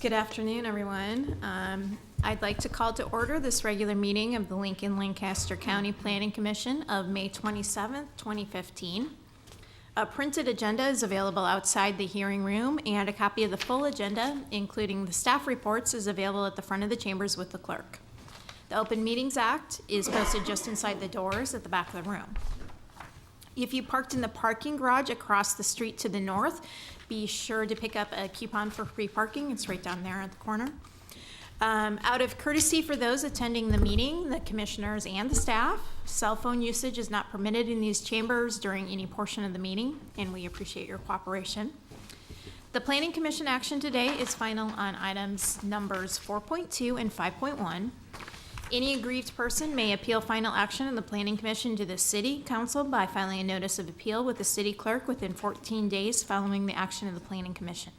Good afternoon, everyone. I'd like to call to order this regular meeting of the Lancaster County Planning Commission of May 27th, 2015. A printed agenda is available outside the hearing room, and a copy of the full agenda, including the staff reports, is available at the front of the chambers with the clerk. The Open Meetings Act is posted just inside the doors at the back of the room. If you parked in the parking garage across the street to the north, be sure to pick up a coupon for free parking. It's right down there at the corner. Out of courtesy for those attending the meeting, the commissioners and the staff, cell phone usage is not permitted in these chambers during any portion of the meeting, and we appreciate your cooperation. The Planning Commission action today is final on items numbers 4.2 and 5.1. Any aggrieved person may appeal final action of the Planning Commission to the City Council by filing a notice of appeal with the City Clerk within 14 days following the action of the Planning Commission.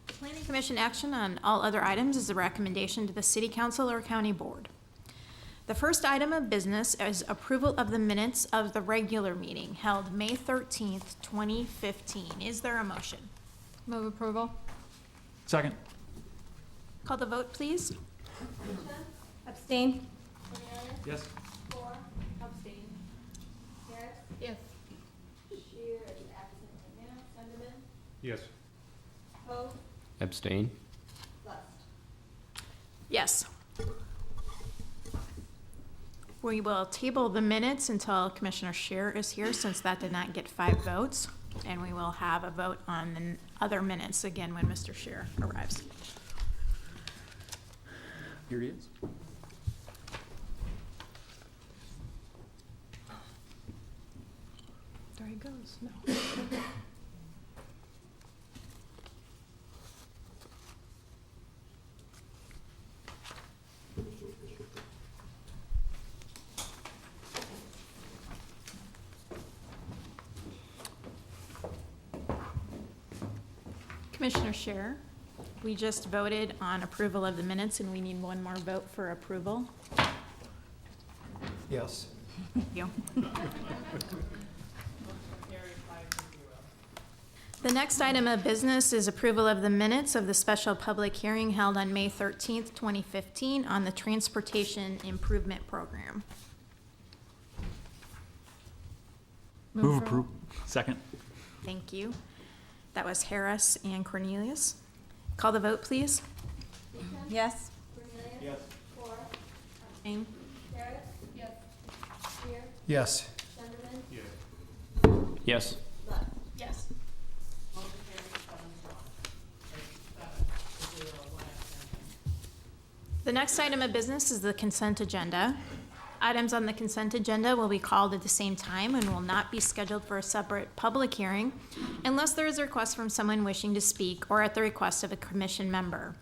The Planning Commission action on all other items is a recommendation to the City Council or County Board. The first item of business is approval of the minutes of the regular meeting held May 13th, 2015. Is there a motion? Move approval. Second. Call the vote, please. Abstain. Yes. Abstain. Harris? Yes. Shear is absent right now. Sunderman? Yes. Poe? Abstain. Lust? Yes. We will table the minutes until Commissioner Shear is here, since that did not get 5 votes. And we will have a vote on the other minutes again when Mr. Shear arrives. Here he is. There he goes. No. Commissioner Scherer, we just voted on approval of the minutes, and we need one more vote for approval. Yes. Thank you. The next item of business is approval of the minutes of the special public hearing held on May 13th, 2015 on the Transportation Improvement Program. Move approval. Second. Thank you. That was Harris and Cornelius. Call the vote, please. Yes. Cornelius? Yes. Moore? Aim. Harris? Yes. Shear? Yes. Sunderman? Yes. Lust? Yes. The next item of business is the consent agenda. Items on the consent agenda will be called at the same time and will not be scheduled for a separate public hearing unless there is a request from someone wishing to speak or at the request of a commission member.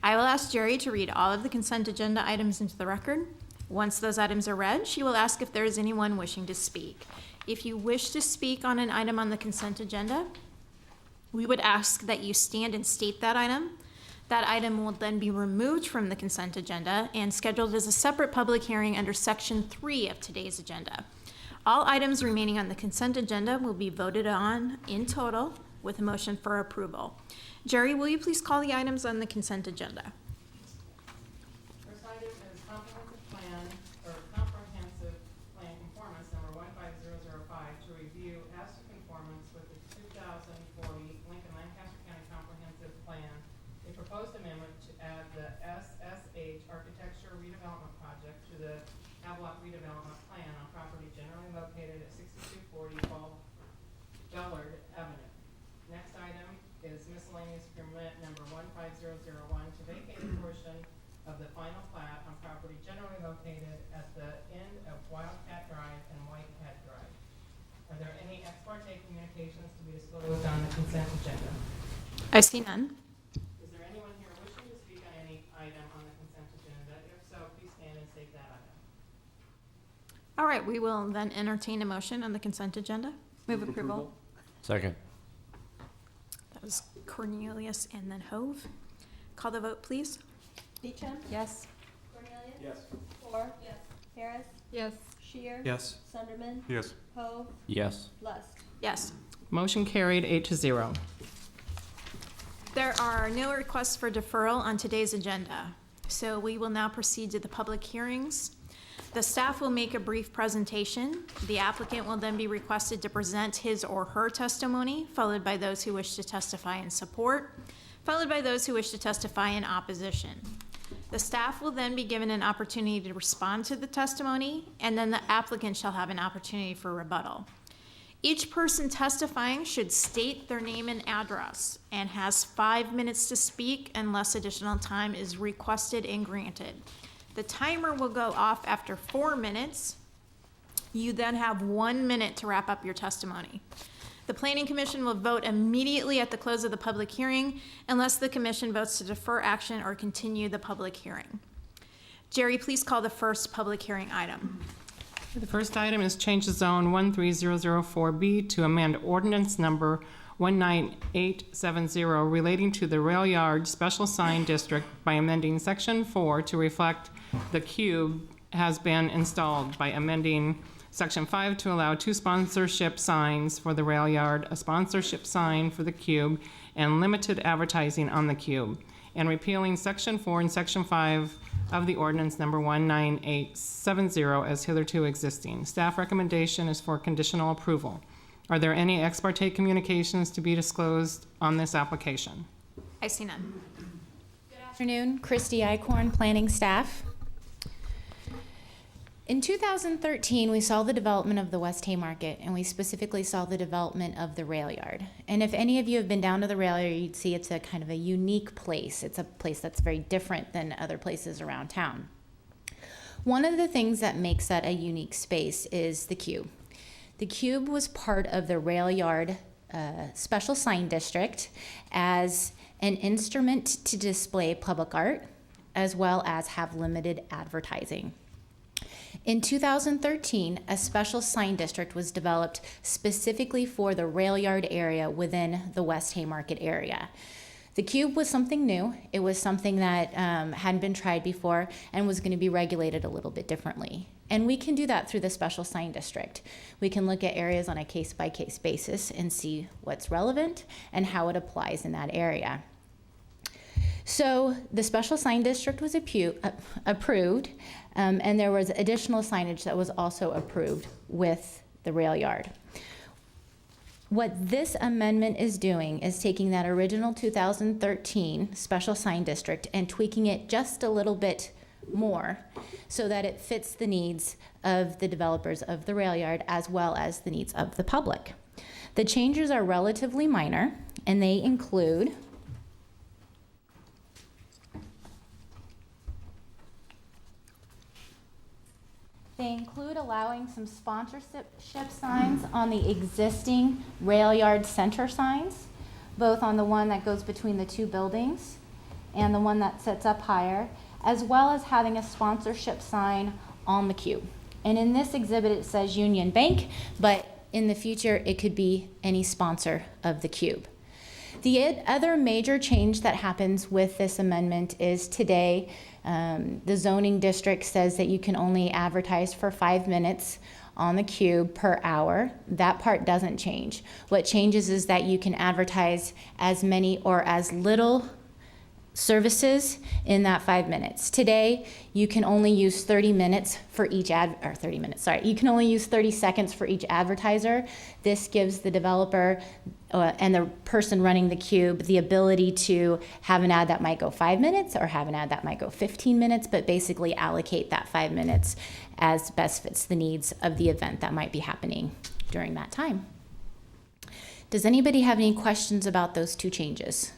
I will ask Jerry to read all of the consent agenda items into the record. Once those items are read, she will ask if there is anyone wishing to speak. If you wish to speak on an item on the consent agenda, we would ask that you stand and state that item. That item will then be removed from the consent agenda and scheduled as a separate public hearing under Section 3 of today's agenda. All items remaining on the consent agenda will be voted on in total with a motion for approval. Jerry, will you please call the items on the consent agenda? First item is comprehensive plan conformance number 15005 to review as to conformance with the 2040 Lincoln Lancaster County Comprehensive Plan. A proposed amendment to add the SSH Architecture Redevelopment Project to the Havelock Redevelopment Plan on property generally located at 6240 Bellard Avenue. Next item is miscellaneous permit number 15001 to vacate a portion of the final plat on property generally located at the end of Wildcat Drive and Whitehead Drive. Are there any ex parte communications to be disclosed on the consent agenda? I see none. Is there anyone here wishing to speak on any item on the consent agenda? If so, please stand and state that item. All right, we will then entertain a motion on the consent agenda. Move approval. Second. That was Cornelius and then Hove. Call the vote, please. Beecham? Yes. Cornelius? Yes. Moore? Yes. Harris? Yes. Shear? Yes. Sunderman? Yes. Poe? Yes. Lust? Yes. Motion carried 8-0. There are no requests for deferral on today's agenda, so we will now proceed to the public hearings. The staff will make a brief presentation. The applicant will then be requested to present his or her testimony, followed by those who wish to testify in support, followed by those who wish to testify in opposition. The staff will then be given an opportunity to respond to the testimony, and then the applicant shall have an opportunity for rebuttal. Each person testifying should state their name and address and has 5 minutes to speak unless additional time is requested and granted. The timer will go off after 4 minutes. You then have 1 minute to wrap up your testimony. The Planning Commission will vote immediately at the close of the public hearing unless the commission votes to defer action or continue the public hearing. Jerry, please call the first public hearing item. The first item is change the zone 13004B to amend ordinance number 19870 relating to the rail yard special sign district by amending section 4 to reflect the cube has been installed, by amending section 5 to allow 2 sponsorship signs for the rail yard, a sponsorship sign for the cube, and limited advertising on the cube, and repealing section 4 and section 5 of the ordinance number 19870 as hitherto existing. Staff recommendation is for conditional approval. Are there any ex parte communications to be disclosed on this application? I see none. Good afternoon, Christy Icorn, planning staff. In 2013, we saw the development of the West Haymarket, and we specifically saw the development of the rail yard. And if any of you have been down to the rail yard, you'd see it's a kind of a unique place. It's a place that's very different than other places around town. One of the things that makes that a unique space is the cube. The cube was part of the rail yard special sign district as an instrument to display public art, as well as have limited advertising. In 2013, a special sign district was developed specifically for the rail yard area within the West Haymarket area. The cube was something new. It was something that hadn't been tried before and was going to be regulated a little bit differently. And we can do that through the special sign district. We can look at areas on a case-by-case basis and see what's relevant and how it applies in that area. So the special sign district was approved, and there was additional signage that was also approved with the rail yard. What this amendment is doing is taking that original 2013 special sign district and tweaking it just a little bit more so that it fits the needs of the developers of the rail yard as well as the needs of the public. The changes are relatively minor, and they include allowing some sponsorship signs on the existing rail yard center signs, both on the one that goes between the 2 buildings and the one that sits up higher, as well as having a sponsorship sign on the cube. And in this exhibit it says Union Bank, but in the future it could be any sponsor of the cube. The other major change that happens with this amendment is today the zoning district says that you can only advertise for 5 minutes on the cube per hour. That part doesn't change. What changes is that you can advertise as many or as little services in that 5 minutes. Today, you can only use 30 minutes for each you can only use 30 seconds for each advertiser. This gives the developer and the person running the cube the ability to have an ad that might go 5 minutes or have an ad that might go 15 minutes, but basically allocate that 5 minutes as best fits the needs of the event that might be happening during that time. Does anybody have any questions about those 2 changes?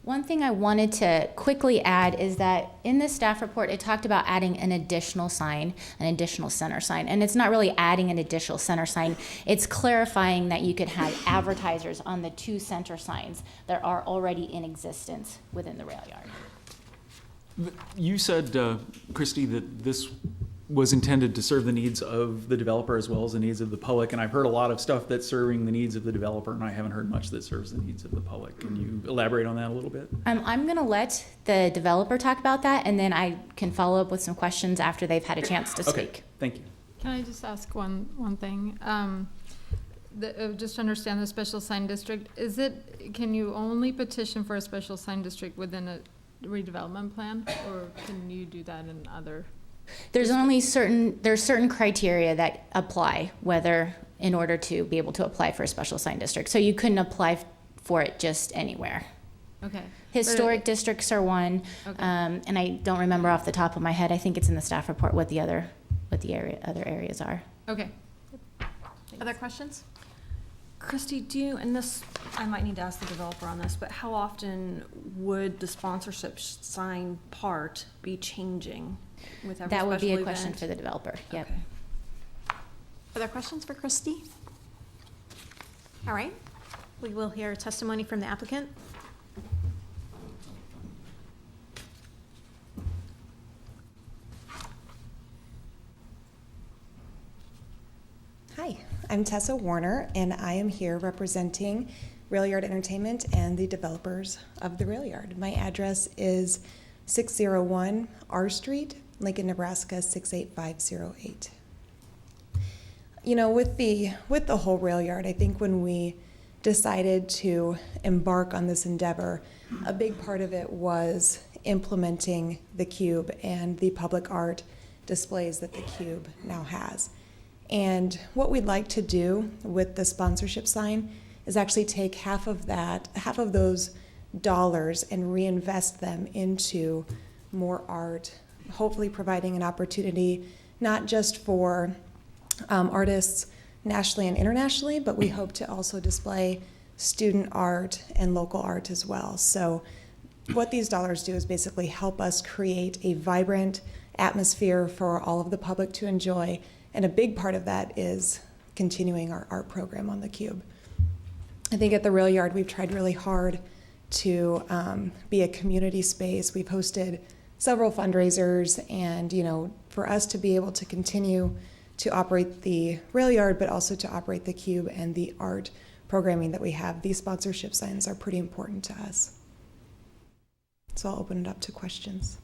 One thing I wanted to quickly add is that in the staff report, it talked about adding an additional sign, an additional center sign. And it's not really adding an additional center sign. It's clarifying that you could have advertisers on the 2 center signs that are already in existence within the rail yard. You said, Christy, that this was intended to serve the needs of the developer as well as the needs of the public, and I've heard a lot of stuff that's serving the needs of the developer, and I haven't heard much that serves the needs of the public. Can you elaborate on that a little bit? I'm going to let the developer talk about that, and then I can follow up with some questions after they've had a chance to speak. Okay, thank you. Can I just ask one thing? just to understand the special sign district, can you only petition for a special sign district within a redevelopment plan? Or can you do that in other? There's certain criteria that apply, whether in order to be able to apply for a special sign district. So you couldn't apply for it just anywhere. Okay. Historic districts are one, Okay. and I don't remember off the top of my head. I think it's in the staff report what the other areas are. Okay. Other questions? Christy, and this, I might need to ask the developer on this, but how often would the sponsorship sign part be changing with every That would be a special question event? for the developer. Yep. Okay. Other questions for Christy? All right, we will hear testimony from the applicant. Hi, I'm Tessa Warner, and I am here representing Rail Yard Entertainment and the developers of the Rail Yard. My address is 601 R Street, Lincoln, Nebraska 68508. You know, with the whole Rail Yard, I think when we decided to embark on this endeavor, a big part of it was implementing the Cube and the public art displays that the Cube now has. And what we'd like to do with the sponsorship sign is actually take half of those dollars and reinvest them into more art, hopefully providing an opportunity not just for artists nationally and internationally, but we hope to also display student art and local art as well. So what these dollars do is basically help us create a vibrant atmosphere for all of the public to enjoy. And a big part of that is continuing our art program on the Cube. I think at the Rail Yard, we've tried really hard to be a community space. We've hosted several fundraisers, and for us to be able to continue to operate the Rail Yard, but also to operate the Cube and the art programming that we have, these sponsorship signs are pretty important to us. So I'll open it up to questions.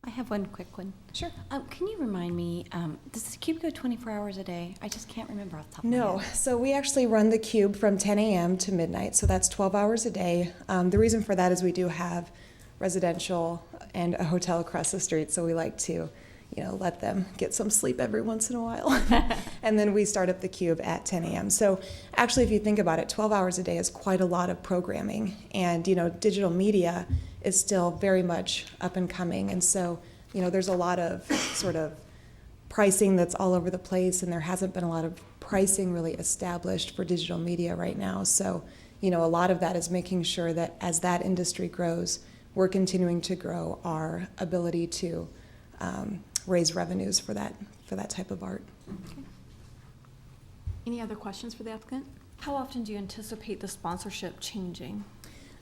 I have one quick one. Sure. Can you remind me, does the Cube go 24 hours a day? I just can't remember off the top of my No, head. so we actually run the Cube from 10 a.m. to midnight, so that's 12 hours a day. The reason for that is we do have residential and a hotel across the street, so we like to, let them get some sleep every once in a while. And then we start up the Cube at 10 a.m. So actually, if you think about it, 12 hours a day is quite a lot of programming, and digital media is still very much up and coming, and so there's a lot of sort of pricing that's all over the place, and there hasn't been a lot of pricing really established for digital media right now. So a lot of that is making sure that as that industry grows, we're continuing to grow our ability to raise revenues for that type of art. Any other questions for the applicant? How often do you anticipate the sponsorship changing?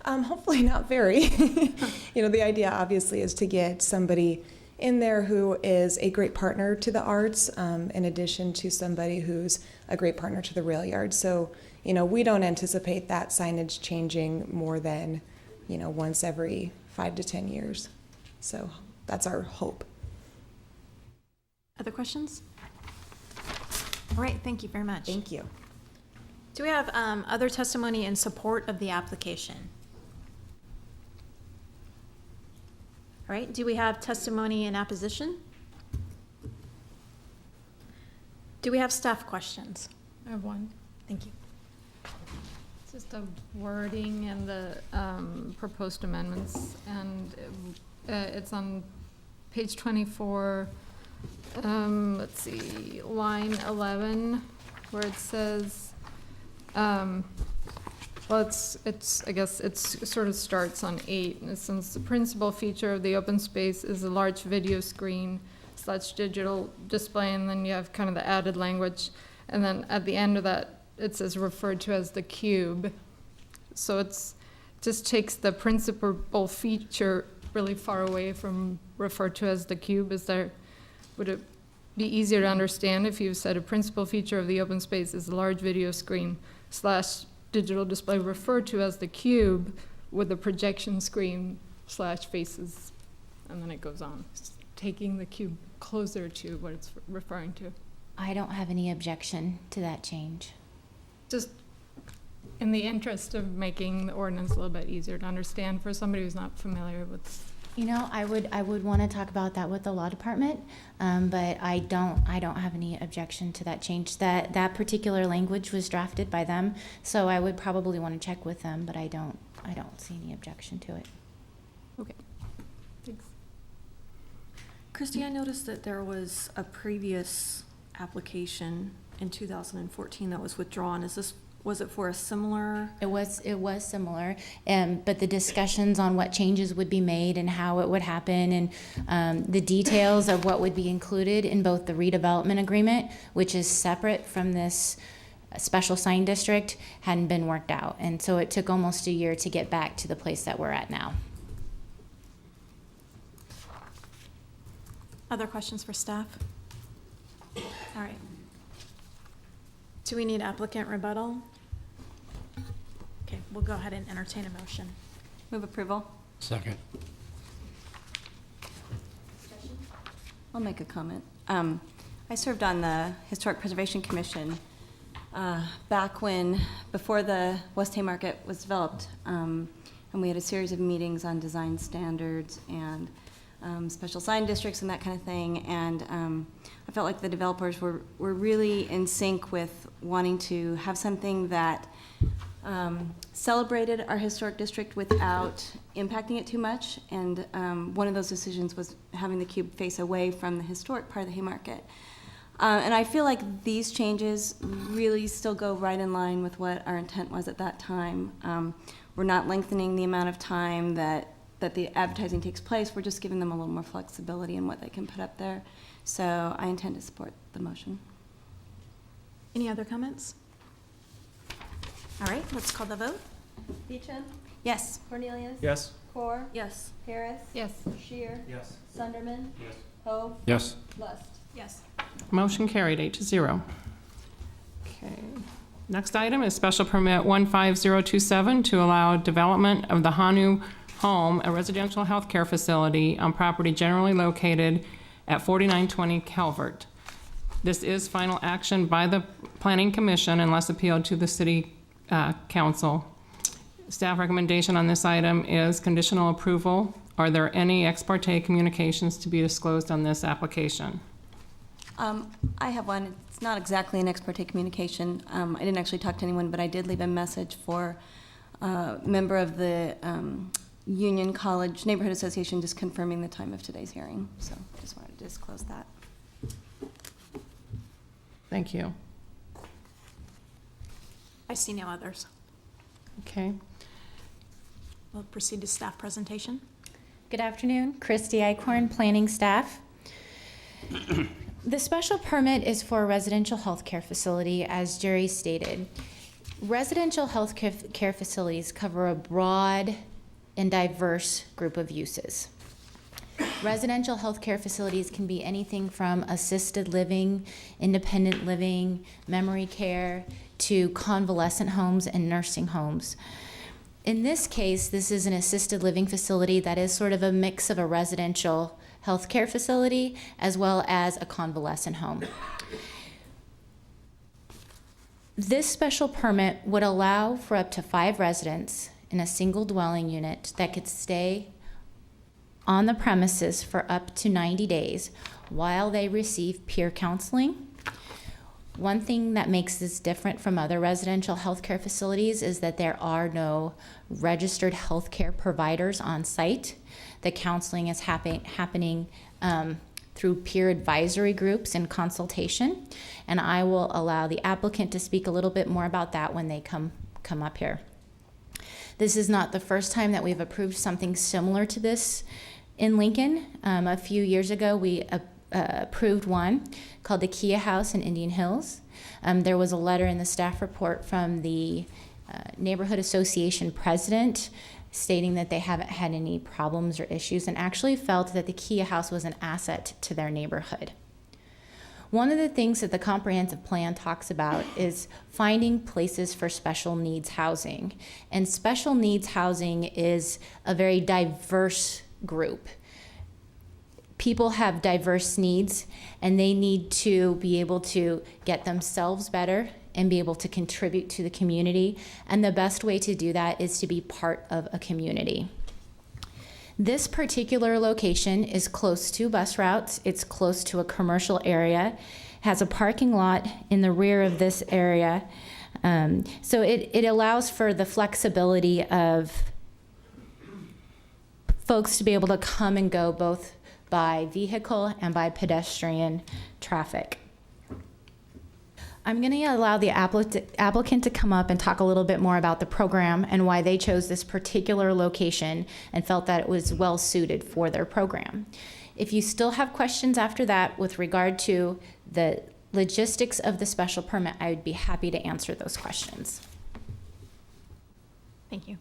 Hopefully not very. The idea obviously is to get somebody in there who is a great partner to the arts, in addition to somebody who's a great partner to the Rail Yard. So, we don't anticipate that signage changing more than, once every 5 to 10 years. So that's our hope. Other questions? All right, thank you very much. Thank you. Do we have other testimony in support of the application? All right, do we have testimony in opposition? Do we have staff questions? I have one. Thank you. It's just a wording and the proposed amendments, and it's on page 24, let's see, line 11, where it says, well, I guess it sort of starts on 8, and it says the principal feature of the open space is a large video screen / digital display, and then you have kind of the added language, and then at the end of that, it says referred to as the Cube. So it's just takes the principal feature really far away from referred to as the Cube. Would it be easier to understand if you said a principal feature of the open space is a large video screen / digital display referred to as the Cube with a projection screen / faces, and then it goes on, taking the Cube closer to what it's referring to. I don't have any objection to that change. just in the interest of making the ordinance a little bit easier to understand for somebody who's not familiar with. You know, I would want to talk about that with the law department, but I don't have any objection to that change. That particular language was drafted by them, so I would probably want to check with them, but I don't see any objection to it. Okay, thanks. Christy, I noticed that there was a previous application in 2014 that was withdrawn. Was it for a similar? It was similar, but the discussions on what changes would be made and how it would happen, and the details of what would be included in both the redevelopment agreement, which is separate from this special sign district, hadn't been worked out, and so it took almost a year to get back to the place that we're at now. Other questions for staff? All right. Do we need applicant rebuttal? Okay, we'll go ahead and entertain a motion. Move approval. Second. I'll make a comment. I served on the Historic Preservation Commission back before the West Haymarket was developed, and we had a series of meetings on design standards and special sign districts and that kind of thing, and I felt like the developers were really in sync with wanting to have something that celebrated our historic district without impacting it too much, and one of those decisions was having the cube face away from the historic part of the Haymarket. And I feel like these changes really still go right in line with what our intent was at that time. We're not lengthening the amount of time that the advertising takes place. We're just giving them a little more flexibility in what they can put up there. So I intend to support the motion. Any other comments? All right, let's call the vote. Beecham, Yes. Cornelius. Yes? Core, Yes. Harris. Yes. Shear, Yes. Sunderman. Yes. Hove, Yes. Lust. Yes. Motion carried 8-0. Okay. Next item is special permit 15027 to allow development of the Hanu Home, a residential healthcare facility on property generally located at 4920 Calvert. This is final action by the Planning Commission unless appealed to the City Council. Staff recommendation on this item is conditional approval. Are there any ex parte communications to be disclosed on this application? I have one. It's not exactly an ex parte communication. I didn't actually talk to anyone, but I did leave a message for a member of the Union College Neighborhood Association just confirming the time of today's hearing. So just wanted to disclose that. Thank you. I see no others. Okay. We'll proceed to staff presentation. Good afternoon, Christy Eichhorn, planning staff. The special permit is for a residential healthcare facility, as Jerry stated. Residential healthcare facilities cover a broad and diverse group of uses. Residential healthcare facilities can be anything from assisted living, independent living, memory care, to convalescent homes and nursing homes. In this case, this is an assisted living facility that is sort of a mix of a residential healthcare facility as well as a convalescent home. This special permit would allow for up to 5 residents in a single dwelling unit that could stay on the premises for up to 90 days while they receive peer counseling. One thing that makes this different from other residential healthcare facilities is that there are no registered healthcare providers on site. The counseling is happening through peer advisory groups and consultation, and I will allow the applicant to speak a little bit more about that when they come up here. This is not the first time that we've approved something similar to this in Lincoln. A few years ago, we approved one called the Kia House in Indian Hills. There was a letter in the staff report from the neighborhood association president stating that they haven't had any problems or issues and actually felt that the Kia House was an asset to their neighborhood. One of the things that the comprehensive plan talks about is finding places for special needs housing. And special needs housing is a very diverse group. people have diverse needs, and they need to be able to get themselves better and be able to contribute to the community. And the best way to do that is to be part of a community. This particular location is close to bus routes. It's close to a commercial area, has a parking lot in the rear of this area. So it allows for the flexibility of folks to be able to come and go both by vehicle and by pedestrian traffic. I'm going to allow the applicant to come up and talk a little bit more about the program and why they chose this particular location and felt that it was well suited for their program. If you still have questions after that with regard to the logistics of the special permit, I would be happy to answer those questions. Thank you.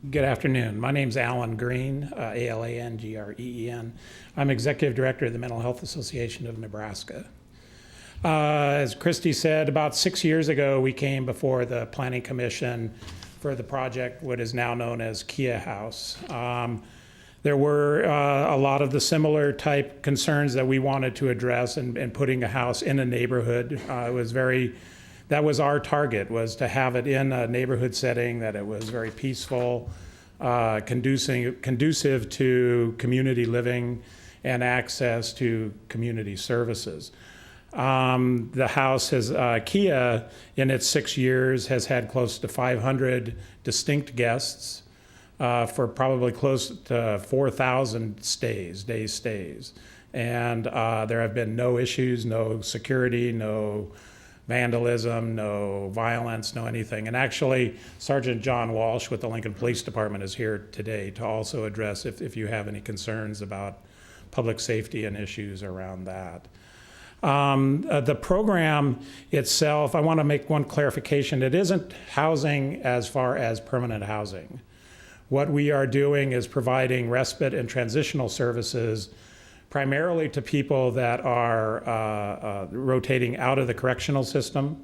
Good afternoon. My name's Alan Green, A-L-A-N-G-R-E-E-N. I'm Executive Director of the Mental Health Association of Nebraska. As Christy said, about 6 years ago, we came before the Planning Commission for the project, what is now known as Kia House. There were a lot of the similar type concerns that we wanted to address in putting a house in a neighborhood. That was our target, was to have it in a neighborhood setting, that it was very peaceful, conducive to community living and access to community services. The house has, Kia, in its 6 years, has had close to 500 distinct guests for probably close to 4,000 day stays. And there have been no issues, no security, no vandalism, no violence, no anything. And actually, Sergeant John Walsh with the Lincoln Police Department is here today to also address if you have any concerns about public safety and issues around that. The program itself, I want to make one clarification. It isn't housing as far as permanent housing. What we are doing is providing respite and transitional services primarily to people that are rotating out of the correctional system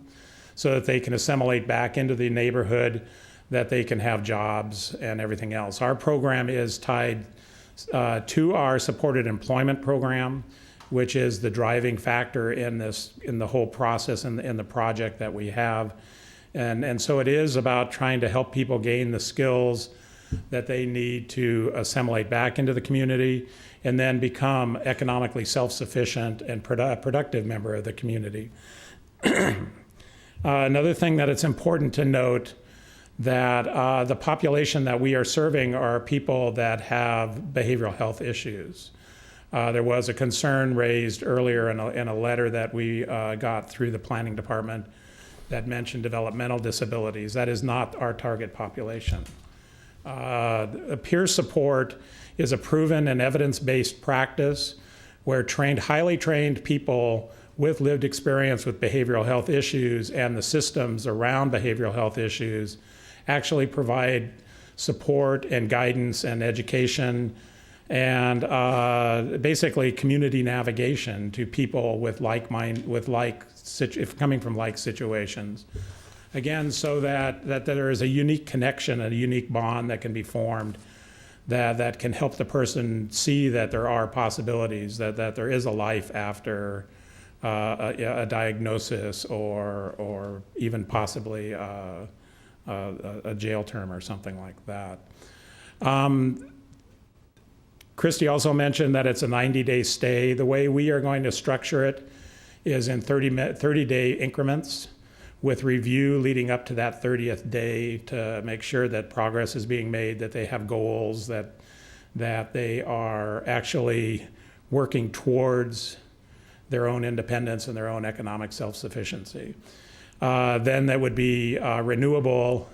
so that they can assimilate back into the neighborhood, that they can have jobs and everything else. Our program is tied to our supported employment program, which is the driving factor in the whole process in the project that we have. And so it is about trying to help people gain the skills that they need to assimilate back into the community and then become economically self-sufficient and productive member of the community. Another thing that it's important to note that the population that we are serving are people that have behavioral health issues. There was a concern raised earlier in a letter that we got through the planning department that mentioned developmental disabilities. That is not our target population. Peer support is a proven and evidence-based practice where highly trained people with lived experience with behavioral health issues and the systems around behavioral health issues actually provide support and guidance and education and basically community navigation to people with coming from like situations. Again, so that there is a unique connection, a unique bond that can be formed that can help the person see that there are possibilities, that there is a life after a diagnosis or even possibly a jail term or something like that. Christy also mentioned that it's a 90-day stay. The way we are going to structure it is in 30-day increments, with review leading up to that 30th day to make sure that progress is being made, that they have goals, that they are actually working towards their own independence and their own economic self-sufficiency. Then that would be renewable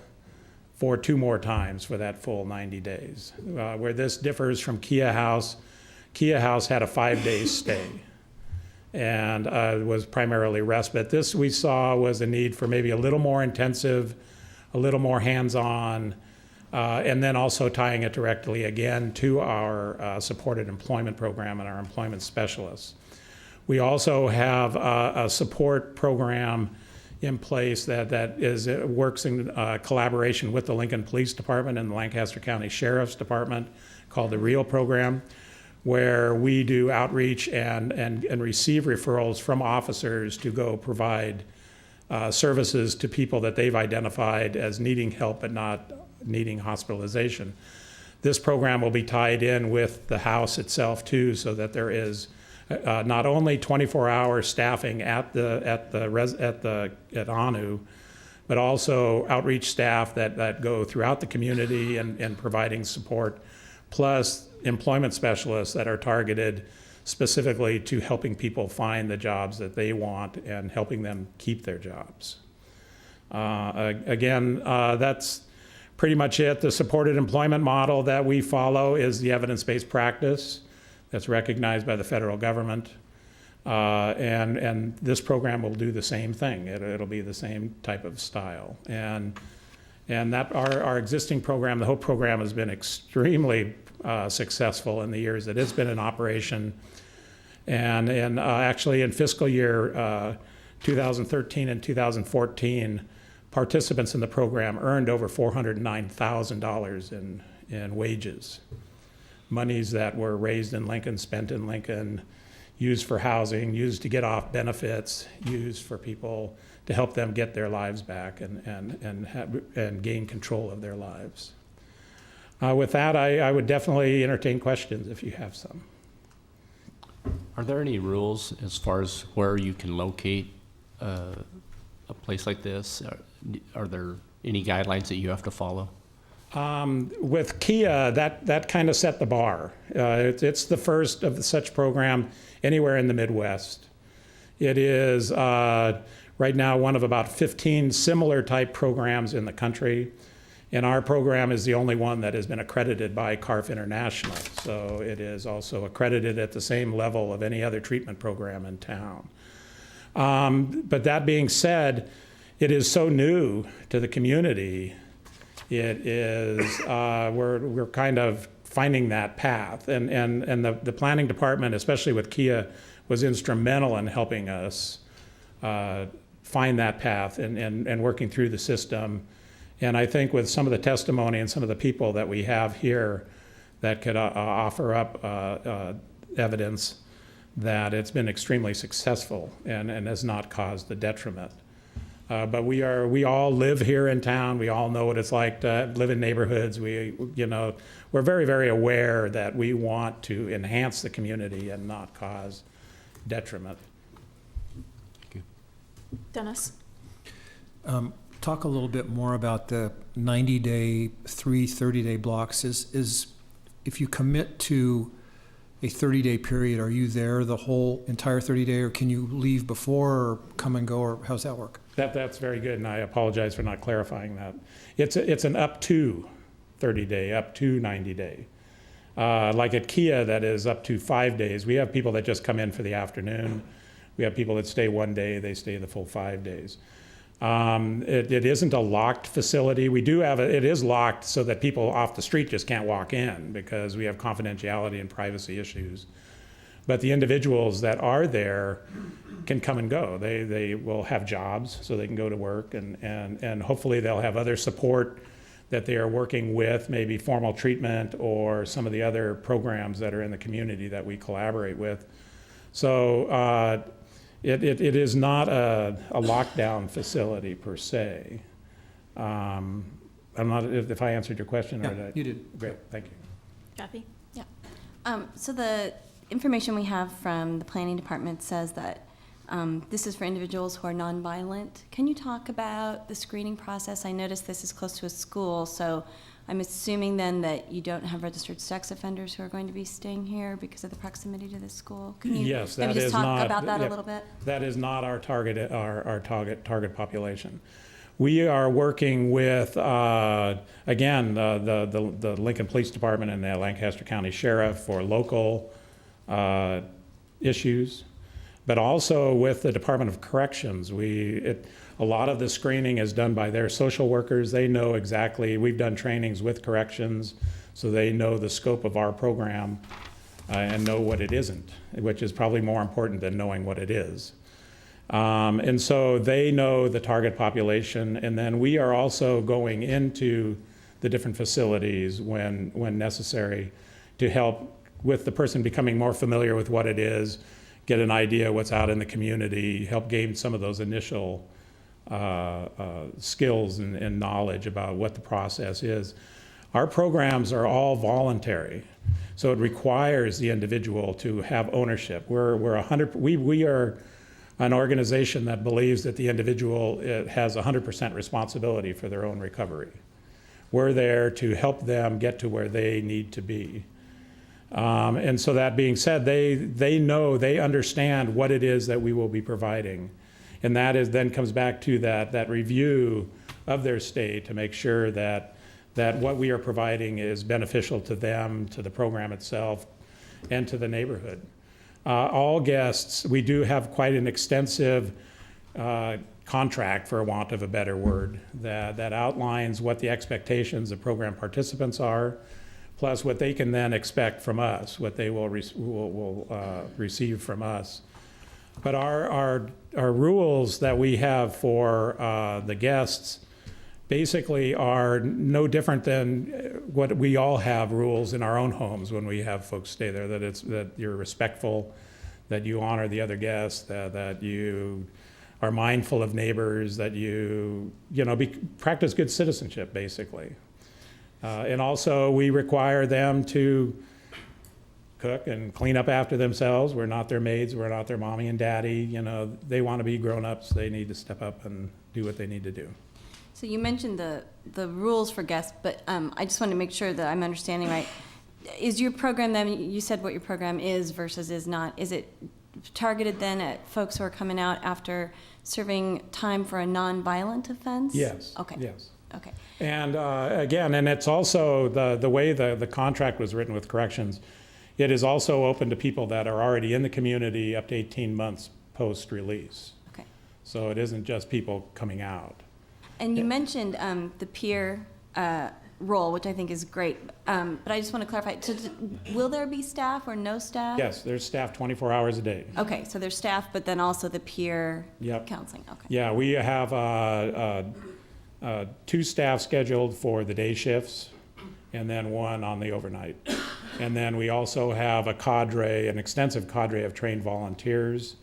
for 2 more times for that full 90 days. Where this differs from Kia House had a 5-day stay and was primarily respite. This we saw was a need for maybe a little more intensive, a little more hands-on, and then also tying it directly again to our supported employment program and our employment specialists. We also have a support program in place that works in collaboration with the Lincoln Police Department and the Lancaster County Sheriff's Department, called the REAL program, where we do outreach and receive referrals from officers to go provide services to people that they've identified as needing help but not needing hospitalization. This program will be tied in with the house itself too, so that there is not only 24-hour staffing at ANU, but also outreach staff that go throughout the community and providing support, plus employment specialists that are targeted specifically to helping people find the jobs that they want and helping them keep their jobs. Again, that's pretty much it. The supported employment model that we follow is the evidence-based practice that's recognized by the federal government. And this program will do the same thing. It'll be the same type of style. And that our existing program, the HOPE program, has been extremely successful in the years that it's been in operation. And actually in fiscal year 2013 and 2014, participants in the program earned over $409,000 in wages. Monies that were raised in Lincoln, spent in Lincoln, used for housing, used to get off benefits, used for people to help them get their lives back and gain control of their lives. With that, I would definitely entertain questions if you have some. Are there any rules as far as where you can locate a place like this? Are there any guidelines that you have to follow? With Kia, that kind of set the bar. It's the first of such program anywhere in the Midwest. It is right now one of about 15 similar type programs in the country. And our program is the only one that has been accredited by CARF International. So it is also accredited at the same level of any other treatment program in town. But that being said, it is so new to the community. It is, we're kind of finding that path. And the planning department, especially with Kia, was instrumental in helping us find that path and working through the system. And I think with some of the testimony and some of the people that we have here that could offer up evidence that it's been extremely successful and has not caused the detriment. But we all live here in town. We all know what it's like to live in neighborhoods. We're very, very aware that we want to enhance the community and not cause detriment. Thank you. Dennis? Talk a little bit more about the 90-day, 3 30-day blocks. Is if you commit to a 30-day period, are you there the whole entire 30-day, or can you leave before or come and go, or how's that work? That's very good, and I apologize for not clarifying that. It's an up to 30-day, up to 90-day. Like at Kia, that is up to 5 days. We have people that just come in for the afternoon. We have people that stay 1 day, they stay the full 5 days. It isn't a locked facility. We do have it is locked so that people off the street just can't walk in because we have confidentiality and privacy issues. But the individuals that are there can come and go. They will have jobs so they can go to work and hopefully they'll have other support that they are working with, maybe formal treatment or some of the other programs that are in the community that we collaborate with. So it is not a lockdown facility per se. I'm not, if I answered your question. Yeah, or did I? you did. Great, thank you. Kathy? Yeah. So the information we have from the planning department says that this is for individuals who are nonviolent. Can you talk about the screening process? I noticed this is close to a school, so I'm assuming then that you don't have registered sex offenders who are going to be staying here because of the proximity to the school. Can you Yes, maybe that just is talk not, about that yeah, a little bit? That is not our target, our target population. We are working with, again, the Lincoln Police Department and the Lancaster County Sheriff for local issues, but also with the Department of Corrections. A lot of the screening is done by their social workers. They know exactly, we've done trainings with corrections, so they know the scope of our program and know what it isn't, which is probably more important than knowing what it is. And so they know the target population, and then we are also going into the different facilities when necessary to help with the person becoming more familiar with what it is, get an idea what's out in the community, help gain some of those initial skills and knowledge about what the process is. Our programs are all voluntary, so it requires the individual to have ownership. We are an organization that believes that the individual has 100% responsibility for their own recovery. We're there to help them get to where they need to be. And so that being said, they know, they understand what it is that we will be providing. And that is then comes back to that review of their stay to make sure that what we are providing is beneficial to them, to the program itself, and to the neighborhood. All guests, we do have quite an extensive contract, for want of a better word, that outlines what the expectations of program participants are, plus what they can then expect from us, what they will receive from us. But our rules that we have for the guests basically are no different than what we all have rules in our own homes when we have folks stay there, that you're respectful, that you honor the other guests, that you are mindful of neighbors, that you practice good citizenship, basically. And also we require them to cook and clean up after themselves. We're not their maids, we're not their mommy and daddy. They want to be grown-ups, they need to step up and do what they need to do. So you mentioned the rules for guests, but I just want to make sure that I'm understanding right. Is your program then, you said what your program is versus is not, is it targeted then at folks who are coming out after serving time for a non-violent offense? Yes. Okay. Yes. Okay. And again, and it's also the way the contract was written with corrections, it is also open to people that are already in the community up to 18 months post-release. Okay. So it isn't just people coming out. And you mentioned the peer role, which I think is great, but I just want to clarify, will there be staff or no staff? Yes, there's staff 24 hours a day. Okay, so there's staff, but then also the peer Yep. counseling, okay. Yeah, we have 2 staff scheduled for the day shifts and then 1 on the overnight. And then we also have an extensive cadre of trained volunteers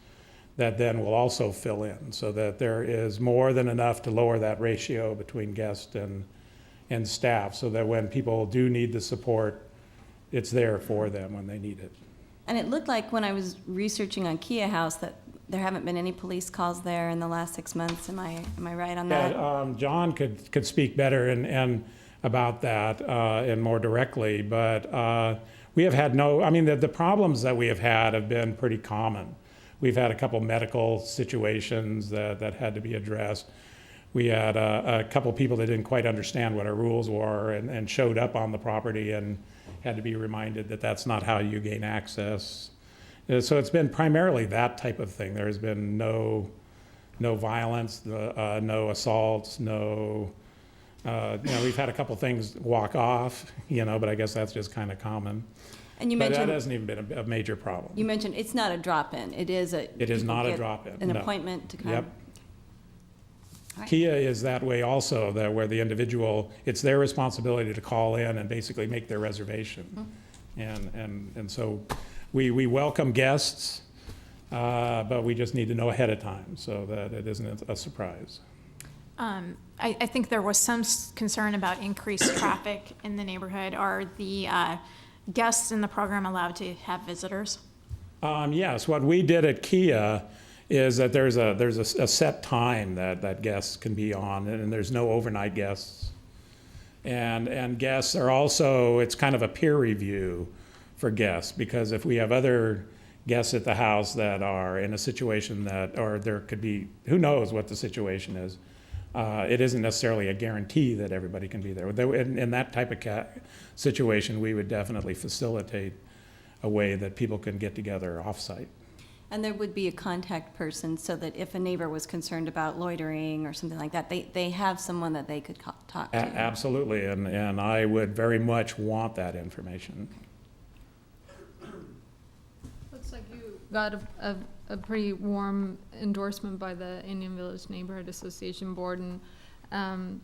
that then will also fill in, so that there is more than enough to lower that ratio between guest and staff, so that when people do need the support, it's there for them when they need it. And it looked like when I was researching on Kia House that there haven't been any police calls there in the last 6 months. Am I right on that? Yeah, John could speak better and about that and more directly, but we have had the problems that we have had have been pretty common. We've had a couple medical situations that had to be addressed. We had a couple people that didn't quite understand what our rules were and showed up on the property and had to be reminded that that's not how you gain access. So it's been primarily that type of thing. There's been no violence, no assaults, no. We've had a couple things walk off, but I guess that's just kind of common. And you But mentioned that hasn't even been a major problem. You mentioned it's not a drop-in. It is not a drop-in, An no. appointment to come. Yep. All right. Kia is that way also, that where the individual, it's their responsibility to call in and basically make their reservation. And so we welcome guests, but we just need to know ahead of time so that it isn't a surprise. I think there was some concern about increased traffic in the neighborhood. Are the guests in the program allowed to have visitors? Yes, what we did at Kia is that there's a set time that guests can be on, and there's no overnight guests. And guests are also, it's kind of a peer review for guests, because if we have other guests at the house that are in a situation or there could be, who knows what the situation is, it isn't necessarily a guarantee that everybody can be there. In that type of situation, we would definitely facilitate a way that people can get together off-site. And there would be a contact person so that if a neighbor was concerned about loitering or something like that, they have someone that they could talk to. Absolutely, and I would very much want that information. Looks like you got a pretty warm endorsement by the Indian Village Neighborhood Association Board, and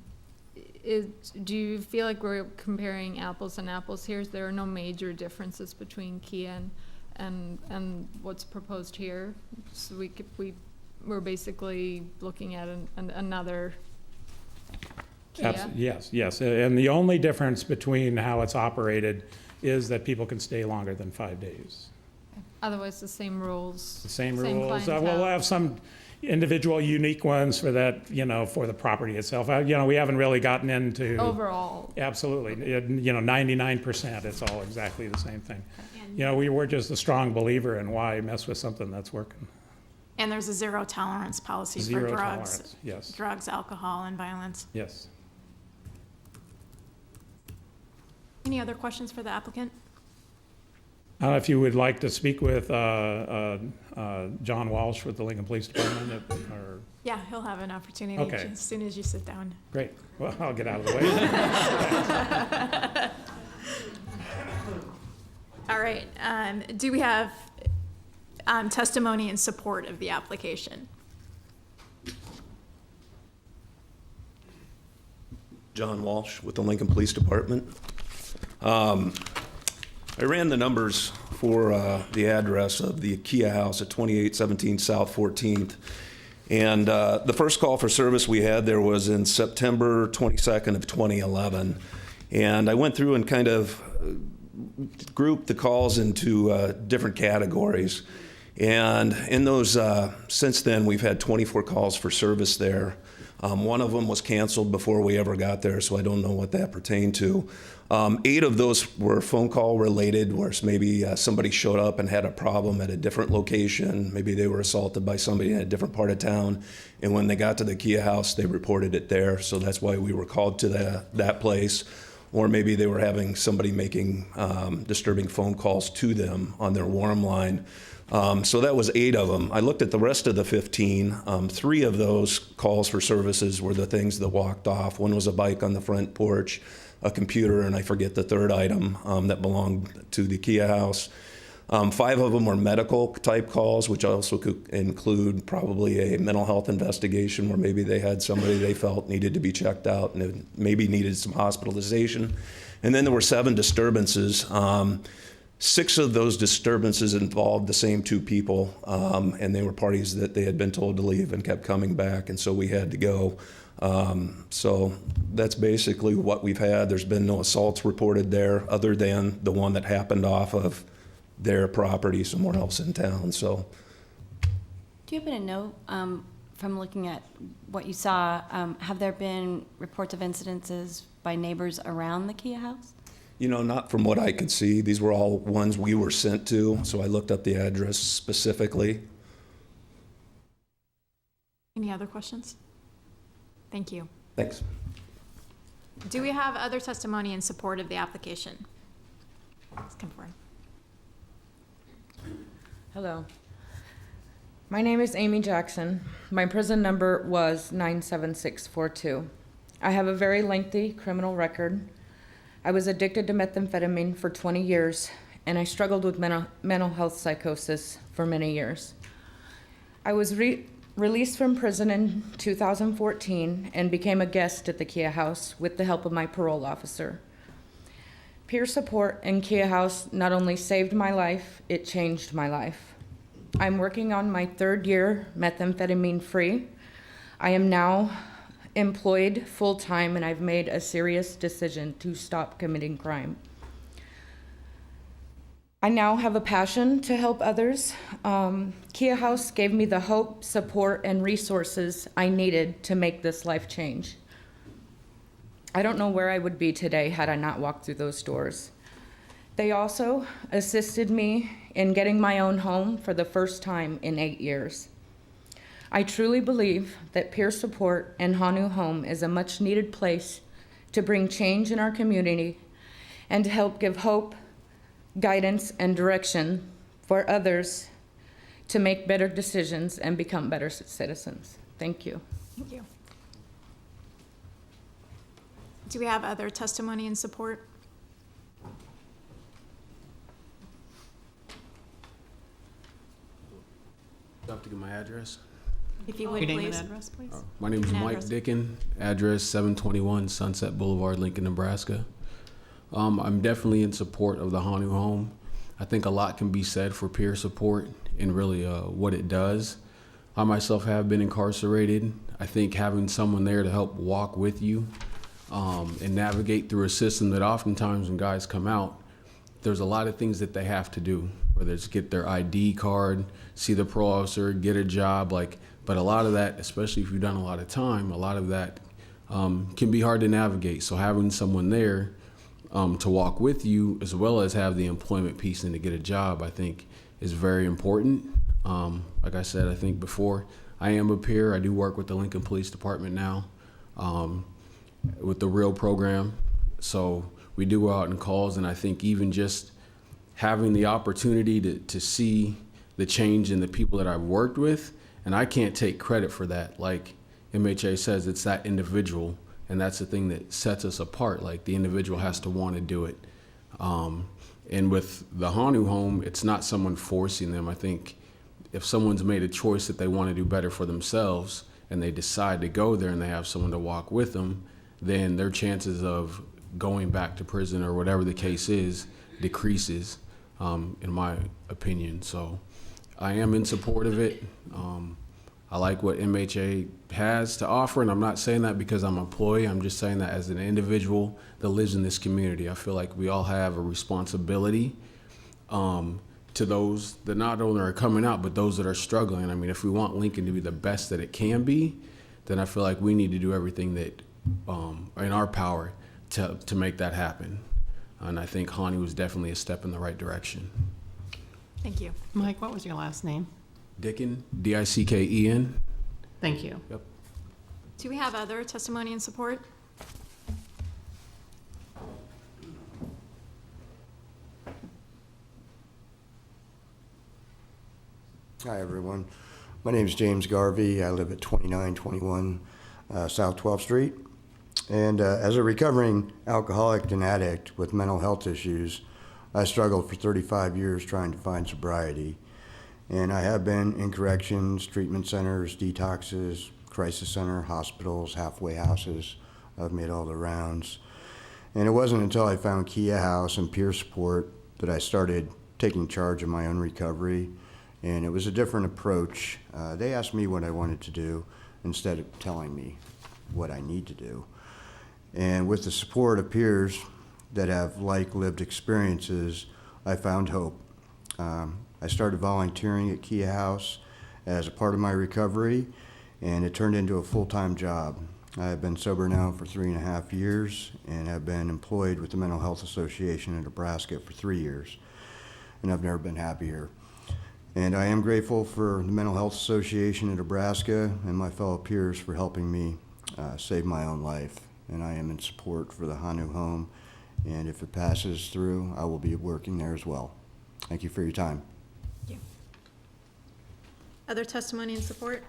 do you feel like we're comparing apples and apples here? There are no major differences between Kia and what's proposed here. So we're basically looking at another Kia. Yes. And the only difference between how it's operated is that people can stay longer than 5 days. Otherwise, the same rules. The same rules. We'll clientele. have some individual unique ones for that, for the property itself. We haven't really gotten into. Overall. Absolutely. 99%, it's all exactly the same thing. We're just a strong believer in why mess with something that's working. And there's a zero tolerance policy for Zero drugs. tolerance, yes. Drugs, alcohol, and violence. Yes. Any other questions for the applicant? If you would like to speak with John Walsh with the Lincoln Police Department, or, Yeah, he'll have an opportunity Okay. as soon as you sit down. great. Well, I'll get out of the way. All right, do we have testimony in support of the application? John Walsh with the Lincoln Police Department. I ran the numbers for the address of the Kia house at 2817 South 14th. And the first call for service we had there was in September 22nd of 2011. And I went through and kind of grouped the calls into different categories. And in those, since then, we've had 24 calls for service there. One of them was canceled before we ever got there, so I don't know what that pertained to. 8 of those were phone call related, where maybe somebody showed up and had a problem at a different location. Maybe they were assaulted by somebody in a different part of town, and when they got to the Kia house, they reported it there. So that's why we were called to that place. Or maybe they were having somebody making disturbing phone calls to them on their warm line. So that was 8 of them. I looked at the rest of the 15. 3 of those calls for services were the things that walked off. One was a bike on the front porch, a computer, and I forget the third item that belonged to the Kia house. 5 of them were medical type calls, which also could include probably a mental health investigation where maybe they had somebody they felt needed to be checked out and it maybe needed some hospitalization. And then there were 7 disturbances. 6 of those disturbances involved the same 2 people, and they were parties that they had been told to leave and kept coming back, and so we had to go. So that's basically what we've had. There's been no assaults reported there other than the one that happened off of their property somewhere else in town. So, Do you happen to know, from looking at what you saw, have there been reports of incidences by neighbors around the Kia house? not from what I could see. These were all ones we were sent to, so I looked up the address specifically. Any other questions? Thank you. Thanks. Do we have other testimony in support of the application? Let's come forward. Hello. My name is Amy Jackson. My prison number was 97642. I have a very lengthy criminal record. I was addicted to methamphetamine for 20 years, and I struggled with mental health psychosis for many years. I was released from prison in 2014 and became a guest at the Kia house with the help of my parole officer. Peer support in Kia house not only saved my life, it changed my life. I'm working on my 3rd year methamphetamine free. I am now employed full-time, and I've made a serious decision to stop committing crime. I now have a passion to help others. Kia House gave me the hope, support, and resources I needed to make this life change. I don't know where I would be today had I not walked through those doors. They also assisted me in getting my own home for the first time in 8 years. I truly believe that peer support and Hanu Home is a much needed place to bring change in our community and to help give hope, guidance, and direction for others to make better decisions and become better citizens. Thank you. Thank you. Do we have other testimony in support? up to get my address? If you would, Your name and please. address, please? My name is And Mike address. Dickin, address 721 Sunset Boulevard, Lincoln, Nebraska. I'm definitely in support of the Hanu home. I think a lot can be said for peer support and really what it does. I myself have been incarcerated. I think having someone there to help walk with you and navigate through a system that oftentimes when guys come out, there's a lot of things that they have to do, whether it's get their ID card, see the parole officer, get a job, but a lot of that, especially if you've done a lot of time, a lot of that can be hard to navigate. So having someone there to walk with you, as well as have the employment piece and to get a job, I think is very important. Like I said, I think before, I am a peer. I do work with the Lincoln Police Department now with the REAL program. So we do go out in calls, and I think even just having the opportunity to see the change in the people that I've worked with, and I can't take credit for that. Like MHA says, it's that individual, and that's the thing that sets us apart. Like the individual has to want to do it. And with the Hanu home, it's not someone forcing them. I think if someone's made a choice that they want to do better for themselves and they decide to go there and they have someone to walk with them, then their chances of going back to prison or whatever the case is decreases, in my opinion. So I am in support of it. I like what MHA has to offer, and I'm not saying that because I'm an employee. I'm just saying that as an individual that lives in this community, I feel like we all have a responsibility to those that not only are coming out, but those that are struggling. I mean, if we want Lincoln to be the best that it can be, then I feel like we need to do everything that in our power to make that happen. And I think Hanu was definitely a step in the right direction. Thank you. Mike, what was your last name? Dickin, D-I-C-K-E-N. Thank you. Yep. Do we have other testimony and support? Hi, everyone. My name is James Garvey. I live at 2921 South 12th Street. And as a recovering alcoholic and addict with mental health issues, I struggled for 35 years trying to find sobriety. And I have been in corrections, treatment centers, detoxes, crisis center, hospitals, halfway houses. I've made all the rounds. And it wasn't until I found Kia House and peer support that I started taking charge of my own recovery. And it was a different approach. They asked me what I wanted to do instead of telling me what I need to do. And with the support of peers that have like-lived experiences, I found hope. I started volunteering at Kia House as a part of my recovery, and it turned into a full-time job. I have been sober now for 3.5 years and have been employed with the Mental Health Association in Nebraska for 3 years, and I've never been happier. And I am grateful for the Mental Health Association in Nebraska and my fellow peers for helping me save my own life. And I am in support for the Hanu home, and if it passes through, I will be working there as well. Thank you for your time. Thank you. Other testimony and support?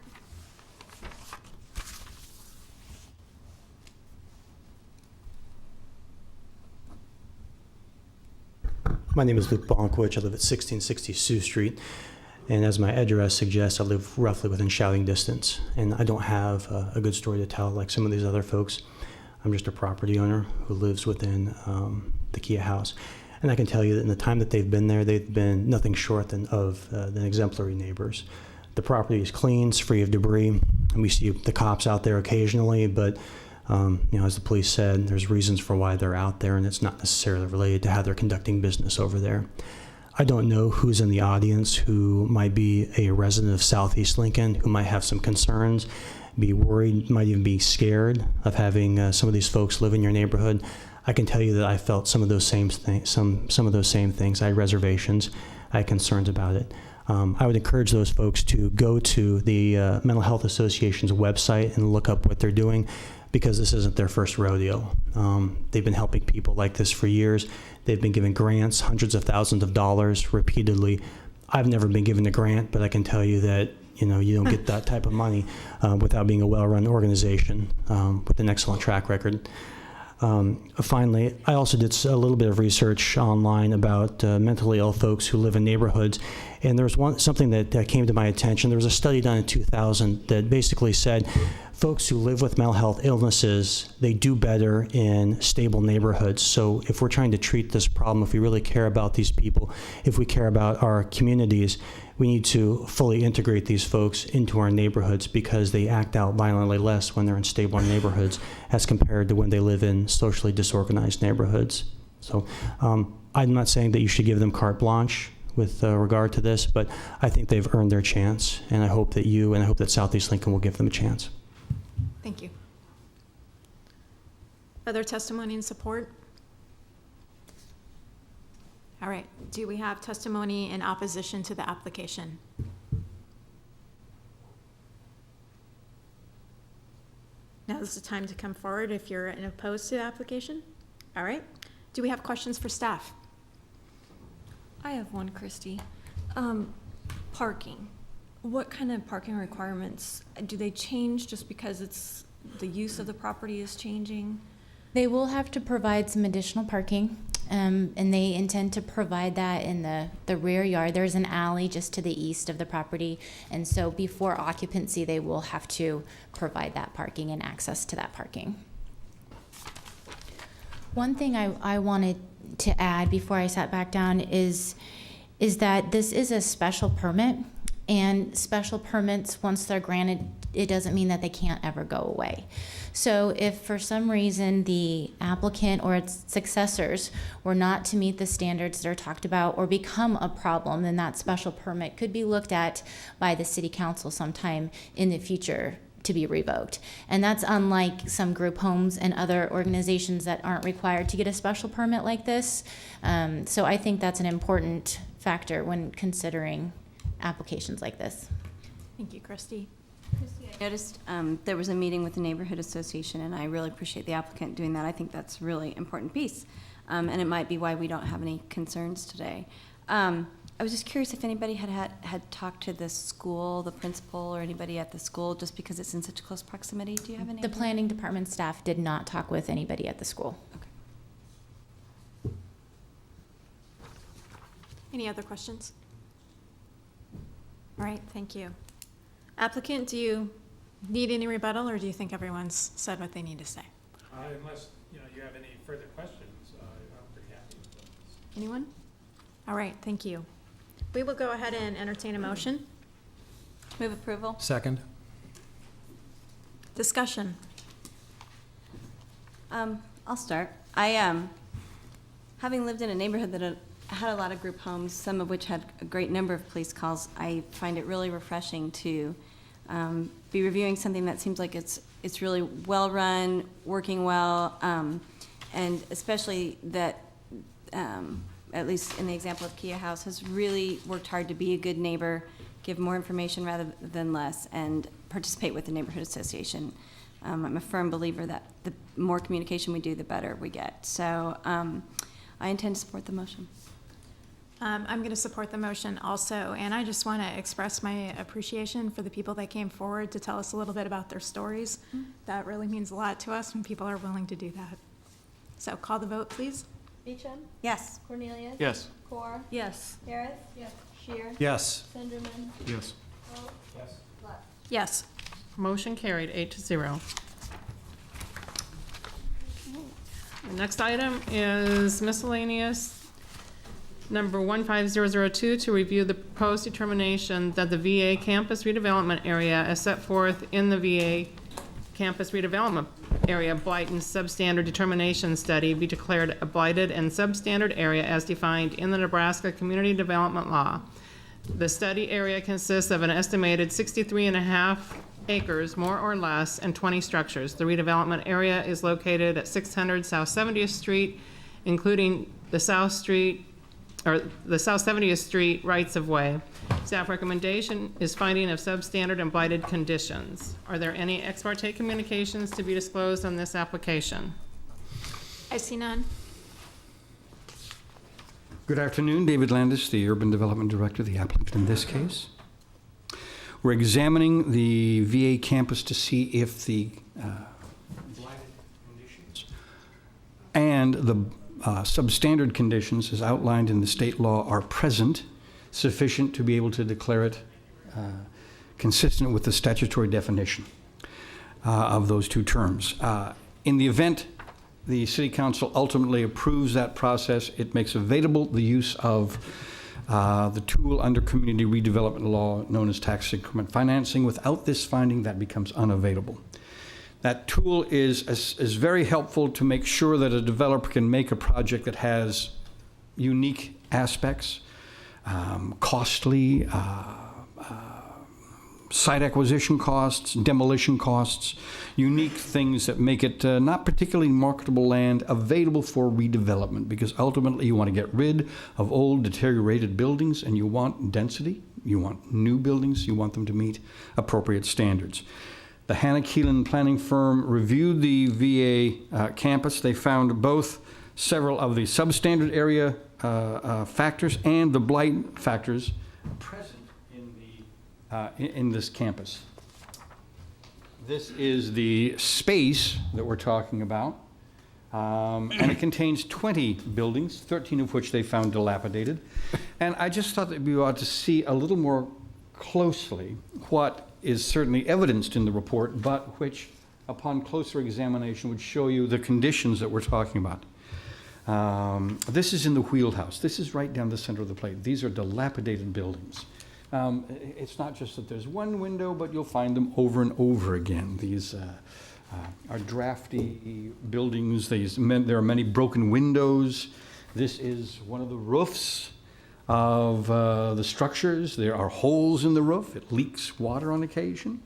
My name is Luke Bonkwich. I live at 1660 Sioux Street. And as my address suggests, I live roughly within shouting distance. And I don't have a good story to tell like some of these other folks. I'm just a property owner who lives within the Kia House. And I can tell you that in the time that they've been there, they've been nothing short than exemplary neighbors. The property is clean, it's free of debris, and we see the cops out there occasionally, but as the police said, there's reasons for why they're out there, and it's not necessarily related to how they're conducting business over there. I don't know who's in the audience who might be a resident of Southeast Lincoln, who might have some concerns, be worried, might even be scared of having some of these folks live in your neighborhood. I can tell you that I felt some of those same things. Some of those same things. I had reservations. I had concerns about it. I would encourage those folks to go to the Mental Health Association's website and look up what they're doing, because this isn't their first rodeo. They've been helping people like this for years. They've been given grants, hundreds of thousands of dollars repeatedly. I've never been given a grant, but I can tell you that you don't get that type of money without being a well-run organization with an excellent track record. Finally, I also did a little bit of research online about mentally ill folks who live in neighborhoods, and there's something that came to my attention. There was a study done in 2000 that basically said folks who live with mental health illnesses, they do better in stable neighborhoods. So if we're trying to treat this problem, if we really care about these people, if we care about our communities, we need to fully integrate these folks into our neighborhoods because they act out violently less when they're in stable neighborhoods as compared to when they live in socially disorganized neighborhoods. So I'm not saying that you should give them carte blanche with regard to this, but I think they've earned their chance, and I hope that you and I hope that Southeast Lincoln will give them a chance. Thank you. Other testimony in support? All right, do we have testimony in opposition to the application? Now is the time to come forward if you're opposed to the application. All right, do we have questions for staff? I have one, Christy. Parking. What kind of parking requirements, do they change just because it's, the use of the property is changing? They will have to provide some additional parking, and they intend to provide that in the rear yard. There's an alley just to the east of the property, and so before occupancy, they will have to provide that parking and access to that parking. One thing I wanted to add before I sat back down is that this is a special permit, and special permits, once they're granted, it doesn't mean that they can't ever go away. So if for some reason the applicant or its successors were not to meet the standards that are talked about or become a problem, then that special permit could be looked at by the city council sometime in the future to be revoked. And that's unlike some group homes and other organizations that aren't required to get a special permit like this. So I think that's an important factor when considering applications like this. Thank you, Christy. I noticed there was a meeting with the neighborhood association, and I really appreciate the applicant doing that. I think that's a really important piece, and it might be why we don't have any concerns today. I was just curious if anybody had talked to the school, the principal, or anybody at the school, just because it's in such close proximity. Do you have any? The planning department staff did not talk with anybody at the school. Okay. Any other questions? All right, thank you. Applicant, do you need any rebuttal, or do you think everyone's said what they need to say? Unless you have any further questions, I'm pretty happy with those. Anyone? All right, thank you. We will go ahead and entertain a motion. Move approval. Second. Discussion. I'll start. Having lived in a neighborhood that had a lot of group homes, some of which had a great number of police calls, I find it really refreshing to be reviewing something that seems like it's really well run, working well, and especially that, at least in the example of Kia House, has really worked hard to be a good neighbor, give more information rather than less, and participate with the neighborhood association. I'm a firm believer that the more communication we do, the better we get. So I intend to support the motion. I'm going to support the motion also, and I just want to express my appreciation for the people that came forward to tell us a little bit about their stories. That really means a lot to us when people are willing to do that. So call the vote, please. Beecham? Yes. Cornelius? Yes. Core? Yes. Harris? Yes. Shear? Yes. Sunderman? Yes. Poe? Yes. Lutz? Yes. Motion carried 8-0. The next item is miscellaneous number 15002, to review the proposed determination that the VA campus redevelopment area as set forth in the VA campus redevelopment area blight and substandard determination study be declared a blighted and substandard area as defined in the Nebraska Community Development Law. The study area consists of an estimated 63.5 acres, more or less, and 20 structures. The redevelopment area is located at 600 South 70th Street, including the South 70th Street rights-of-way. Staff recommendation is finding of substandard and blighted conditions. Are there any ex parte communications to be disclosed on this application? I see none. Good afternoon, David Landis, the Urban Development Director, the applicant in this case. We're examining the VA campus to see if the blighted conditions and the substandard conditions as outlined in the state law are present, sufficient to be able to declare it consistent with the statutory definition of those two terms. In the event the City Council ultimately approves that process, it makes available the use of the tool under community redevelopment law known as tax increment financing. Without this finding, that becomes unavailable. That tool is very helpful to make sure that a developer can make a project that has unique aspects, costly, site acquisition costs, demolition costs, unique things that make it not particularly marketable land available for redevelopment, because ultimately you want to get rid of old deteriorated buildings and you want density, you want new buildings, you want them to meet appropriate standards. The Hannah Keelan planning firm reviewed the VA campus. They found both several of the substandard area factors and the blight factors present in this campus. This is the space that we're talking about, and it contains 20 buildings, 13 of which they found dilapidated. And I just thought that we ought to see a little more closely what is certainly evidenced in the report, but which, upon closer examination, would show you the conditions that we're talking about. This is in the wheelhouse. This is right down the center of the plate. These are dilapidated buildings. It's not just that there's one window, but you'll find them over and over again. These are drafty buildings. There are many broken windows. This is one of the roofs of the structures. There are holes in the roof. It leaks water on occasion.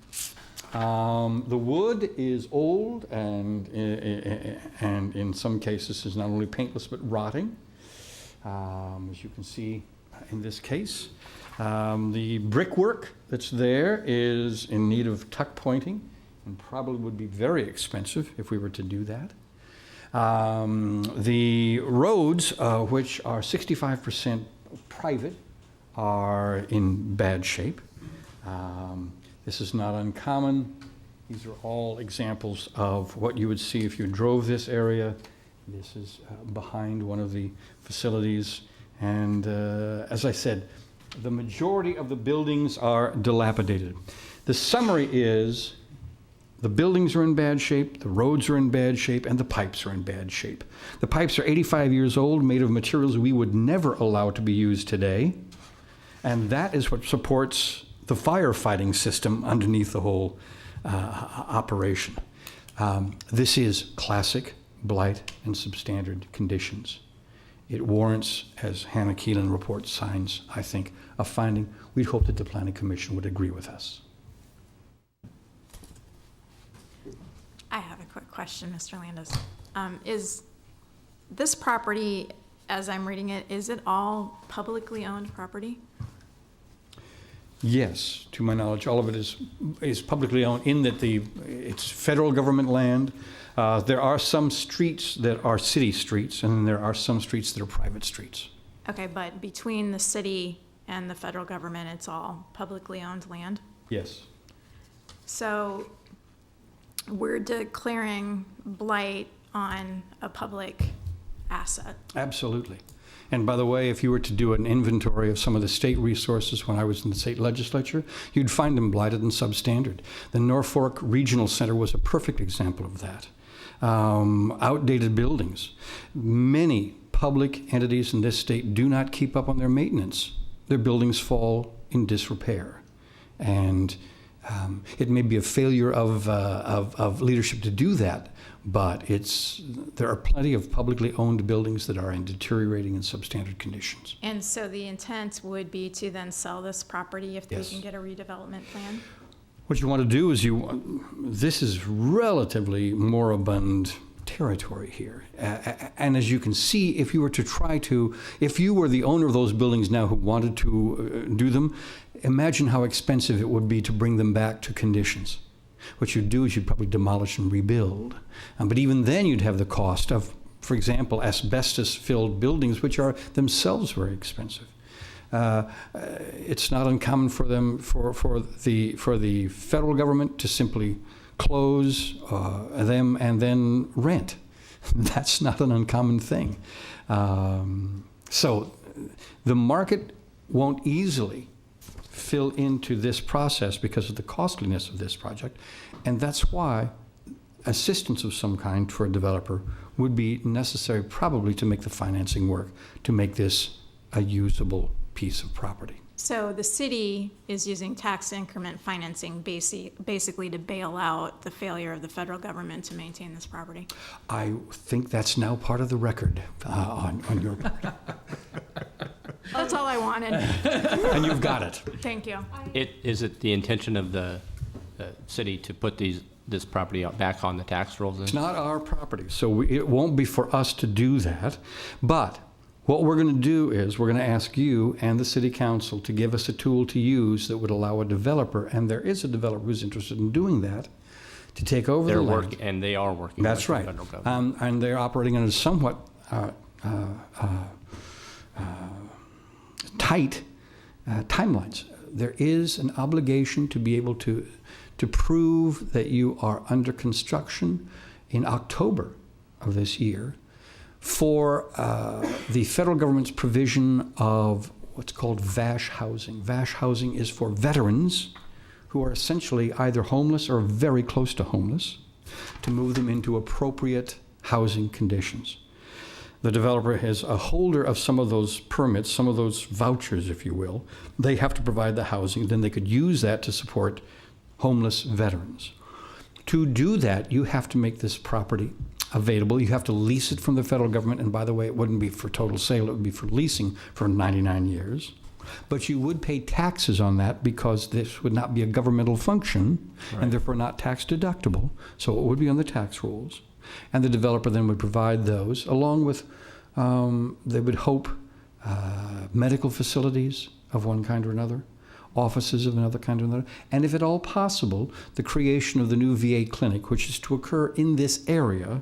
The wood is old and in some cases is not only paintless but rotting, as you can see in this case. The brickwork that's there is in need of tuck pointing and probably would be very expensive if we were to do that. The roads, which are 65% private, are in bad shape. This is not uncommon. These are all examples of what you would see if you drove this area. This is behind one of the facilities. And as I said, the majority of the buildings are dilapidated. The summary is the buildings are in bad shape, the roads are in bad shape, and the pipes are in bad shape. The pipes are 85 years old, made of materials we would never allow to be used today. And that is what supports the firefighting system underneath the whole operation. This is classic blight and substandard conditions. It warrants, as Hannah Keelan report signs, I think, a finding. We'd hope that the Planning Commission would agree with us. I have a quick question, Mr. Landis. Is this property, as I'm reading it, is it all publicly owned property? Yes, to my knowledge, all of it is publicly owned in that it's federal government land. There are some streets that are city streets, and there are some streets that are private streets. Okay, but between the city and the federal government, it's all publicly owned land? Yes. So we're declaring blight on a public asset. Absolutely. And by the way, if you were to do an inventory of some of the state resources when I was in the state legislature, you'd find them blighted and substandard. The Norfolk Regional Center was a perfect example of that. Outdated buildings. Many public entities in this state do not keep up on their maintenance. Their buildings fall in disrepair. And it may be a failure of leadership to do that, but there are plenty of publicly owned buildings that are in deteriorating and substandard conditions. And so the intent would be to then sell this property if Yes. they can get a redevelopment plan? What you want to do is this is relatively moribund territory here. And as you can see, if you were the owner of those buildings now who wanted to do them, imagine how expensive it would be to bring them back to conditions. What you'd do is you'd probably demolish and rebuild. But even then you'd have the cost of, for example, asbestos-filled buildings, which are themselves very expensive. It's not uncommon for the federal government to simply close them and then rent That's not an uncommon thing. So the market won't easily fill into this process because of the costliness of this project, and that's why assistance of some kind for a developer would be necessary probably to make the financing work, to make this a usable piece of property. So the city is using tax increment financing basically to bail out the failure of the federal government to maintain this property. I think that's now part of the record on your part. That's all I wanted. And you've got it. Thank you. Is it the intention of the city to put this property back on the tax rolls? It's not our property, so it won't be for us to do that. But what we're going to do is we're going to ask you and the city council to give us a tool to use that would allow a developer, and there is a developer who's interested in doing that, to take over the land. And they are working That's with right. the federal government. And they're operating under somewhat tight timelines. There is an obligation to be able to prove that you are under construction in October of this year for the federal government's provision of what's called VASH housing. VASH housing is for veterans who are essentially either homeless or very close to homeless, to move them into appropriate housing conditions. The developer is a holder of some of those permits, some of those vouchers, if you will. They have to provide the housing, then they could use that to support homeless veterans. To do that, you have to make this property available. You have to lease it from the federal government, and by the way, it wouldn't be for total sale, it would be for leasing for 99 years. But you would pay taxes on that because this would not be a governmental function, and therefore not tax deductible, so it would be on the tax rolls. And the developer then would provide those, along with, they would hope, medical facilities of one kind or another, offices of another kind or another, and if at all possible, the creation of the new VA clinic, which is to occur in this area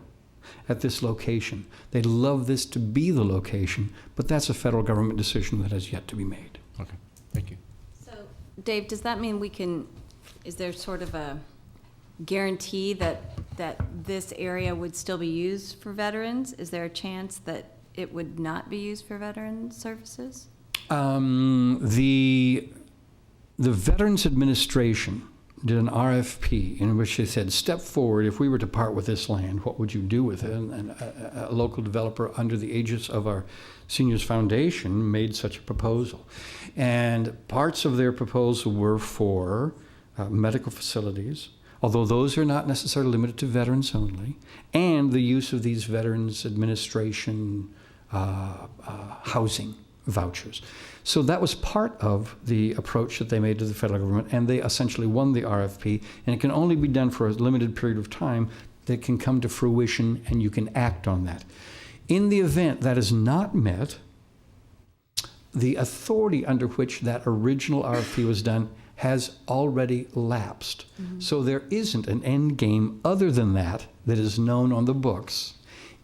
at this location. They'd love this to be the location, but that's a federal government decision that has yet to be made. Okay, thank you. So, Dave, does that mean is there sort of a guarantee that this area would still be used for veterans? Is there a chance that it would not be used for veteran services? The Veterans Administration did an RFP in which they said, step forward, if we were to part with this land, what would you do with it? And a local developer under the aegis of our Seniors Foundation made such a proposal. And parts of their proposal were for medical facilities, although those are not necessarily limited to veterans only, and the use of these Veterans Administration housing vouchers. So that was part of the approach that they made to the federal government, and they essentially won the RFP, and it can only be done for a limited period of time that can come to fruition, and you can act on that. In the event that is not met, the authority under which that original RFP was done has already lapsed. Mm-hmm. So there isn't an end game other than that is known on the books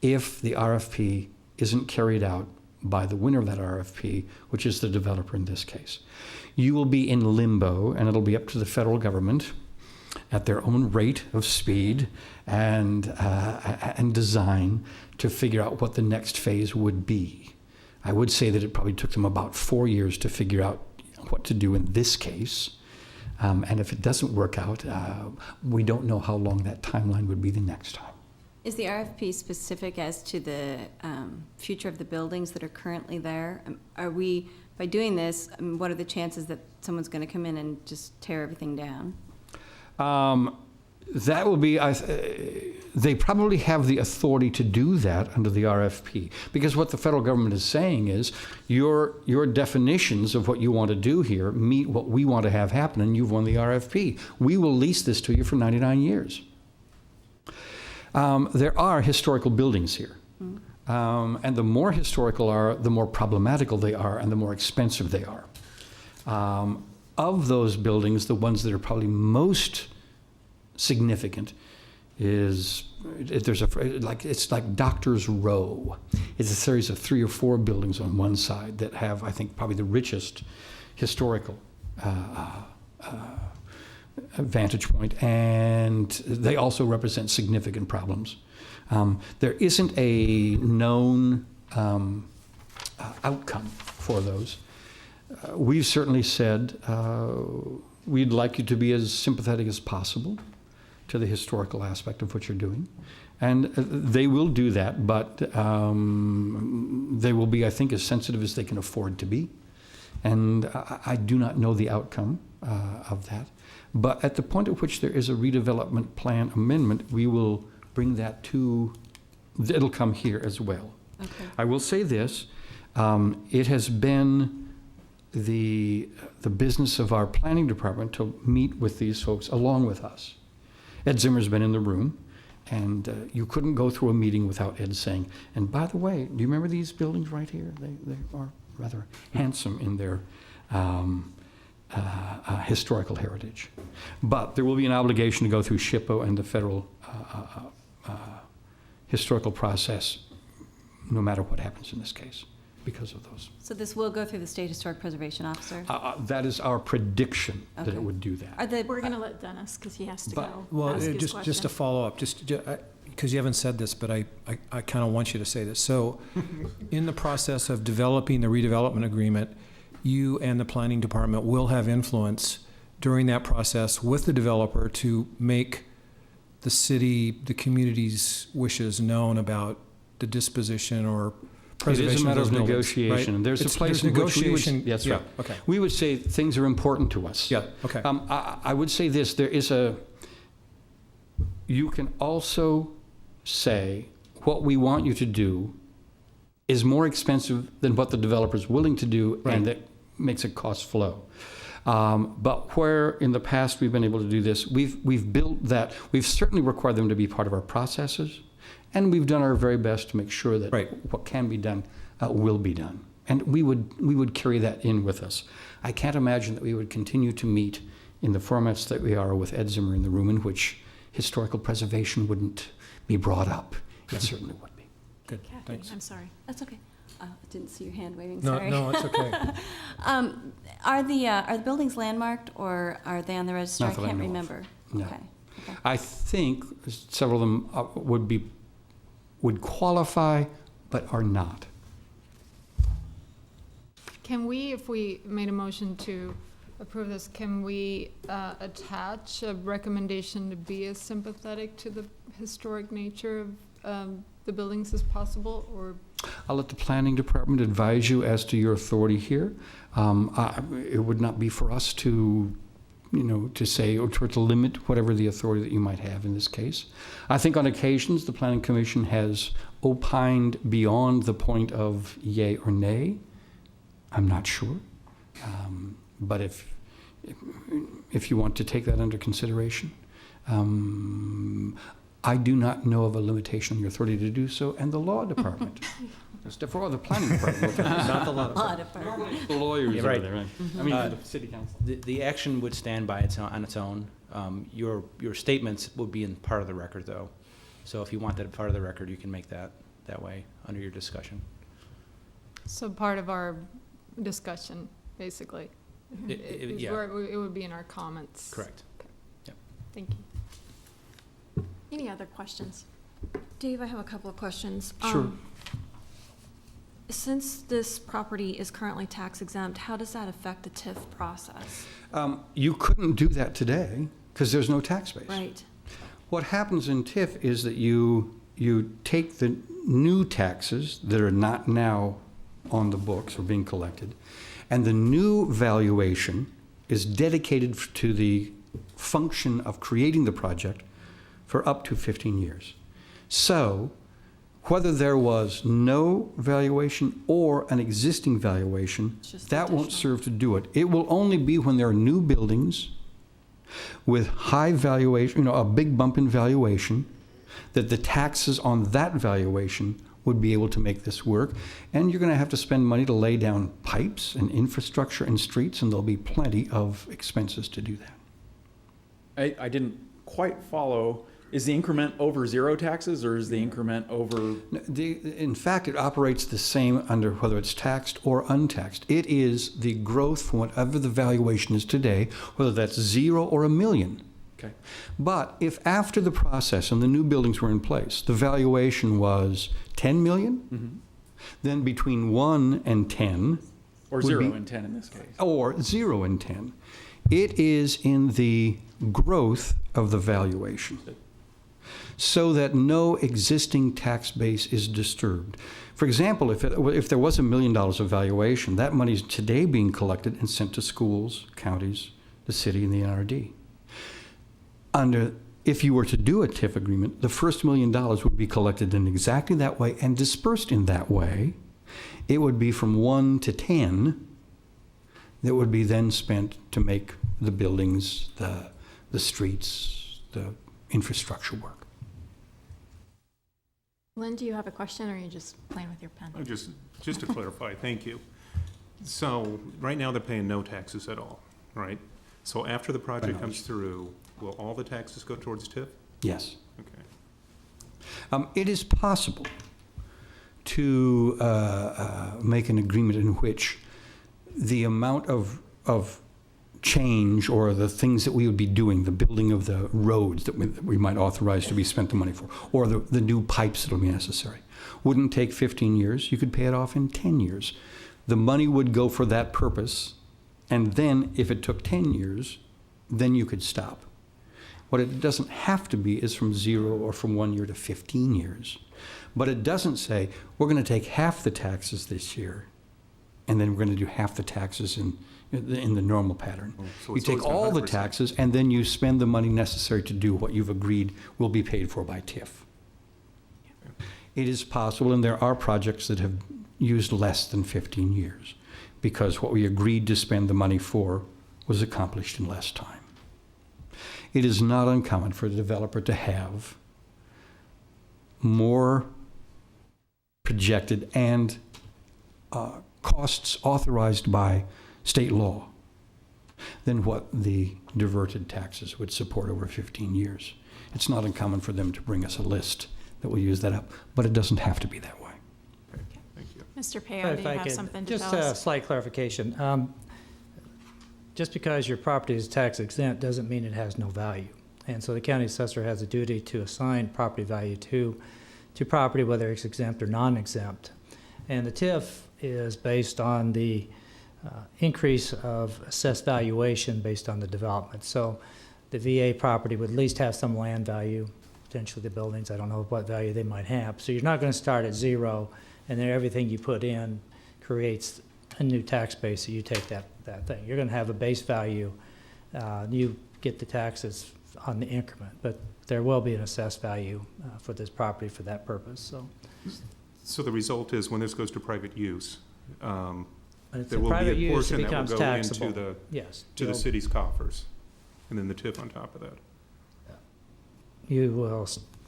if the RFP isn't carried out by the winner of that RFP, which is the developer in this case. You will be in limbo, and it'll be up to the federal government at their own rate of speed and design to figure out what the next phase would be. I would say that it probably took them about 4 years to figure out what to do in this case. And if it doesn't work out, we don't know how long that timeline would be the next time. Is the RFP specific as to the future of the buildings that are currently there? Are we, by doing this, what are the chances that someone's going to come in and just tear everything down? That will be, they probably have the authority to do that under the RFP, because what the federal government is saying is your definitions of what you want to do here meet what we want to have happen, and you've won the RFP. We will lease this to you for 99 years. There are historical buildings here. And the more historical are, the more problematical they are, and the more expensive they are. Of those buildings, the ones that are probably most significant is, it's like Doctor's Row. It's a series of 3 or 4 buildings on one side that have, I think, probably the richest historical vantage point, and they also represent significant problems. There isn't a known outcome for those. We've certainly said we'd like you to be as sympathetic as possible to the historical aspect of what you're doing. And they will do that, but they will be, I think, as sensitive as they can afford to be. And I do not know the outcome of that. But at the point at which there is a redevelopment plan amendment, we will bring that to, it'll come here as well. Okay. I will say this, it has been the business of our planning department to meet with these folks along with us. Ed Zimmer's been in the room, and you couldn't go through a meeting without Ed saying, and by the way, do you remember these buildings right here? They are rather handsome in their historical heritage. But there will be an obligation to go through SHPO and the federal historical process, no matter what happens in this case, because of those. So this will go through the State Historic Preservation Officer? That is our prediction, that Okay. it would do that. We're going to let Dennis, because he has to But- go. Well, ask his just to question. follow up, because you haven't said this, but I kind of want you to say this. So in the process of developing the redevelopment agreement, you and the planning department will have influence during that process with the developer to make the city, the community's wishes known about the disposition or preservation It is a matter those of buildings, negotiation. right? There's a There's place in which we would, negotiation. that's Yeah, right. okay. We would say things are important to us. Yeah, okay. I would say this, you can also say what we want you to do is more expensive than what the developer's willing to do, and that makes a cost flow. But where in the past we've been able to do this, we've built that. We've certainly required them to be part of our processes, and we've done our very best to make sure that what can be done will be done. And we would carry that in with us. I can't imagine that we would continue to meet in the formats that we are with Ed Zimmer in the room, in which historical preservation wouldn't be brought up. It certainly would be. Good, Kathy, thanks. I'm sorry. That's okay. I didn't see your hand waving, No, sorry. no, it's okay. Are the buildings landmarked, or are they on the register? Not I that I can't know of. remember. No. Okay. Okay. I think several of them would qualify, but are not. Can we, if we made a motion to approve this, can we attach a recommendation to be as sympathetic to the historic nature of the buildings as possible, or? I'll let the planning department advise you as to your authority here. It would not be for us to, to say or to limit whatever the authority that you might have in this case. I think on occasions the Planning Commission has opined beyond the point of yay or nay. I'm not sure. But if you want to take that under consideration, I do not know of a limitation on your authority to do so, and the law department. For the planning department. Not the law Law department. department. The lawyers Yeah, over right. there, right? I mean, the city council. The action would stand by on its own. Your statements would be in part of the record, though. So if you want that part of the record, you can make that way under your discussion. So part of our discussion, basically. Yeah. It would be in our comments. Correct. Yep. Thank you. Any other questions? Dave, I have a couple of questions. Sure. Since this property is currently tax exempt, how does that affect the TIF process? You couldn't do that today because there's no tax base. Right. What happens in TIF is that you take the new taxes that are not now on the books or being collected, and the new valuation is dedicated to the function of creating the project for up to 15 years. So whether there was no valuation or an existing valuation, that won't serve to do it. It will only be when there are new buildings with high valuation, a big bump in valuation, that the taxes on that valuation would be able to make this work. And you're going to have to spend money to lay down pipes and infrastructure and streets, and there'll be plenty of expenses to do that. I didn't quite follow. Is the increment over zero taxes, or is the increment over? In fact, it operates the same under whether it's taxed or untaxed. It is the growth from whatever the valuation is today, whether that's 0 or $1 million, Okay. But if after the process and the new buildings were in place, the valuation was 10 million, then between 1 and 10, Or would 0 be- and 10 in this case. or 0 and 10, it is in the growth of the valuation, so that no existing tax base is disturbed. For example, if there was $1 million of valuation, that money is today being collected and sent to schools, counties, the city, and the NRD. If you were to do a TIF agreement, the first $1 million would be collected in exactly that way and dispersed in that way. It would be from 1 to 10 that would be then spent to make the buildings, the streets, the infrastructure work. Lynn, do you have a question, or are you just playing with your pen? Just to clarify, thank you. So right now they're paying no taxes at all, right? So after the project comes through, will all the taxes go towards TIF? Yes. Okay. It is possible to make an agreement in which the amount of change or the things that we would be doing, the building of the roads that we might authorize to be spent the money for, or the new pipes that will be necessary, wouldn't take 15 years. You could pay it off in 10 years. The money would go for that purpose, and then if it took 10 years, then you could stop. What it doesn't have to be is from 0 or from 1 year to 15 years. But it doesn't say, we're going to take half the taxes this year, and then we're going to do half the taxes in the normal pattern. So You it's take always all the 100%. taxes, and then you spend the money necessary to do what you've agreed will be paid for by TIF. It is possible, and there are projects that have used less than 15 years, because what we agreed to spend the money for was accomplished in less time. It is not uncommon for the developer to have more projected and costs authorized by state law than what the diverted taxes would support over 15 years. It's not uncommon for them to bring us a list that will use that up, but it doesn't have to be that way. Mr. Peo, do you have something to tell Just a us? slight clarification. Just because your property is tax exempt doesn't mean it has no value. And so the county assessor has a duty to assign property value to property, whether it's exempt or non-exempt. And the TIF is based on the increase of assessed valuation based on the development. So the VA property would at least have some land value, potentially the buildings, I don't know what value they might have. So you're not going to start at 0, and then everything you put in creates a new tax base, so you take that thing. You're going to have a base value. You get the taxes on the increment, but there will be an assessed value for this property for that purpose. So the result is when this goes to private use, When it's there in will be private a use, portion it that will becomes go taxable. into Yes. to the You'll- city's coffers, and then the TIF on top of that. You will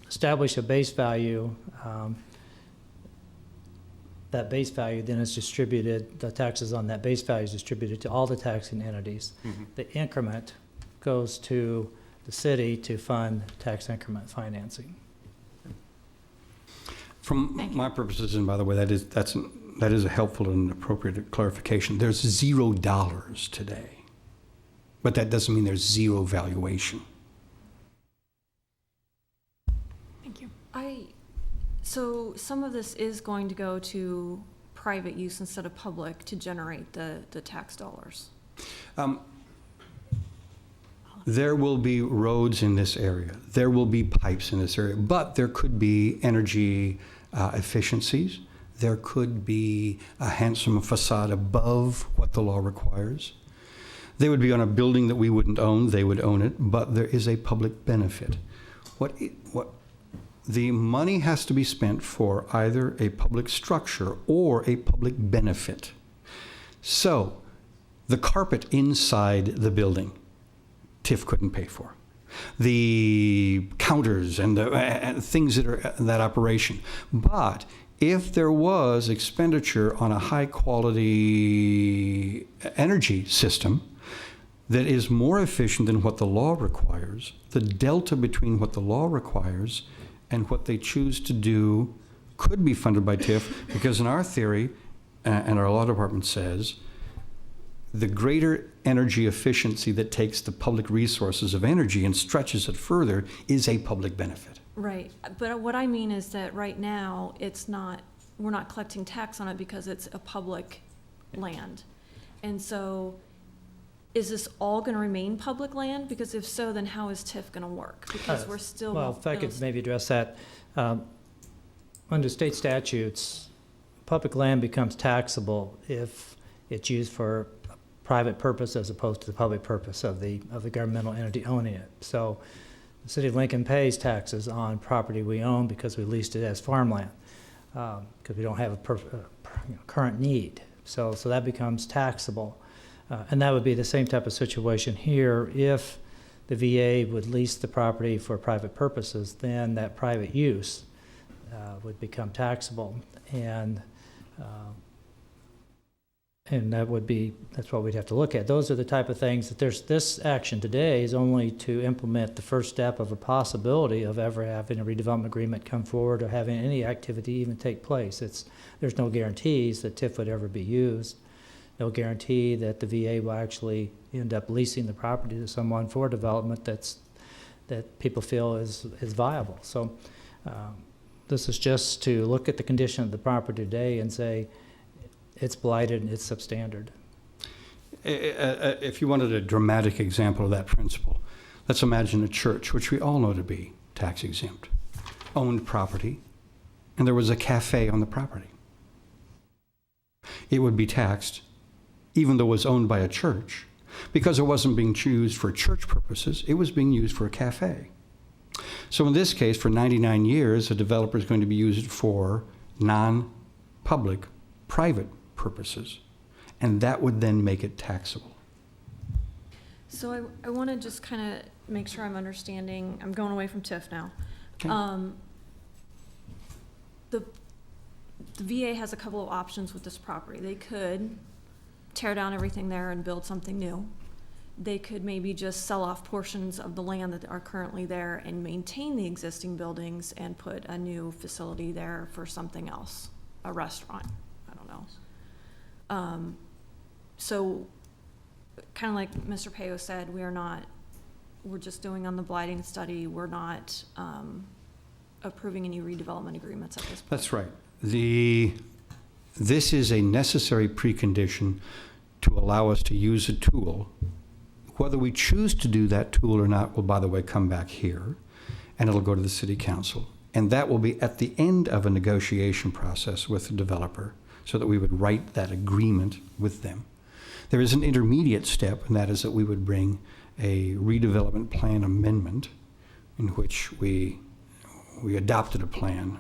establish a base value. That base value then is distributed, the taxes on that base value is distributed to all the taxing entities. The increment goes to the city to fund tax increment financing. From my purposes, and by the way, that is a helpful and appropriate clarification. There's $0 today, but that doesn't mean there's 0 valuation. Thank you. So some of this is going to go to private use instead of public to generate the tax dollars. There will be roads in this area. There will be pipes in this area, but there could be energy efficiencies. There could be a handsome facade above what the law requires. They would be on a building that we wouldn't own. They would own it, but there is a public benefit. The money has to be spent for either a public structure or a public benefit. So, the carpet inside the building, TIF couldn't pay for. The counters and the things that are that operation. But if there was expenditure on a high quality energy system that is more efficient than what the law requires, the delta between what the law requires and what they choose to do could be funded by TIF, because in our theory, and our law department says, the greater energy efficiency that takes the public resources of energy and stretches it further is a public benefit. Right, but what I mean is that right now, we're not collecting tax on it because it's a public land. And so, is this all gonna remain public land? Because if so, then how is TIF gonna work? Because we're still. Well, if I could maybe address that. Under state statutes, public land becomes taxable if it's used for a private purpose as opposed to the public purpose of the governmental entity owning it. So the city of Lincoln pays taxes on property we own because we leased it as farmland, because we don't have a current need. So that becomes taxable. And that would be the same type of situation here. If the VA would lease the property for private purposes, then that private use would become taxable. And that's what we'd have to look at. Those are the type of things that this action today is only to implement the first step of a possibility of ever having a redevelopment agreement come forward or having any activity even take place. There's no guarantees that TIF would ever be used. No guarantee that the VA will actually end up leasing the property to someone for development that people feel is viable. So this is just to look at the condition of the property today and say it's blighted and it's substandard. If you wanted a dramatic example of that principle, let's imagine a church, which we all know to be tax exempt, owned property, and there was a cafe on the property. It would be taxed even though it was owned by a church, because it wasn't being used for church purposes, it was being used for a cafe. So in this case, for 99 years, a developer is going to be used for non-public, private purposes, and that would then make it taxable. So I want to just kind of make sure I'm understanding. I'm going away from TIF now. Okay. The VA has a couple of options with this property. They could tear down everything there and build something new. They could maybe just sell off portions of the land that are currently there and maintain the existing buildings and put a new facility there for something else, a restaurant, I don't know. So kind of like Mr. Payo said, we're just doing on the blighting study, we're not approving any redevelopment agreements at this point. That's right. This is a necessary precondition to allow us to use a tool. Whether we choose to do that tool or not will, by the way, come back here, and it'll go to the city council. And that will be at the end of a negotiation process with the developer, so that we would write that agreement with them. There is an intermediate step, and that is that we would bring a redevelopment plan amendment in which we adopted a plan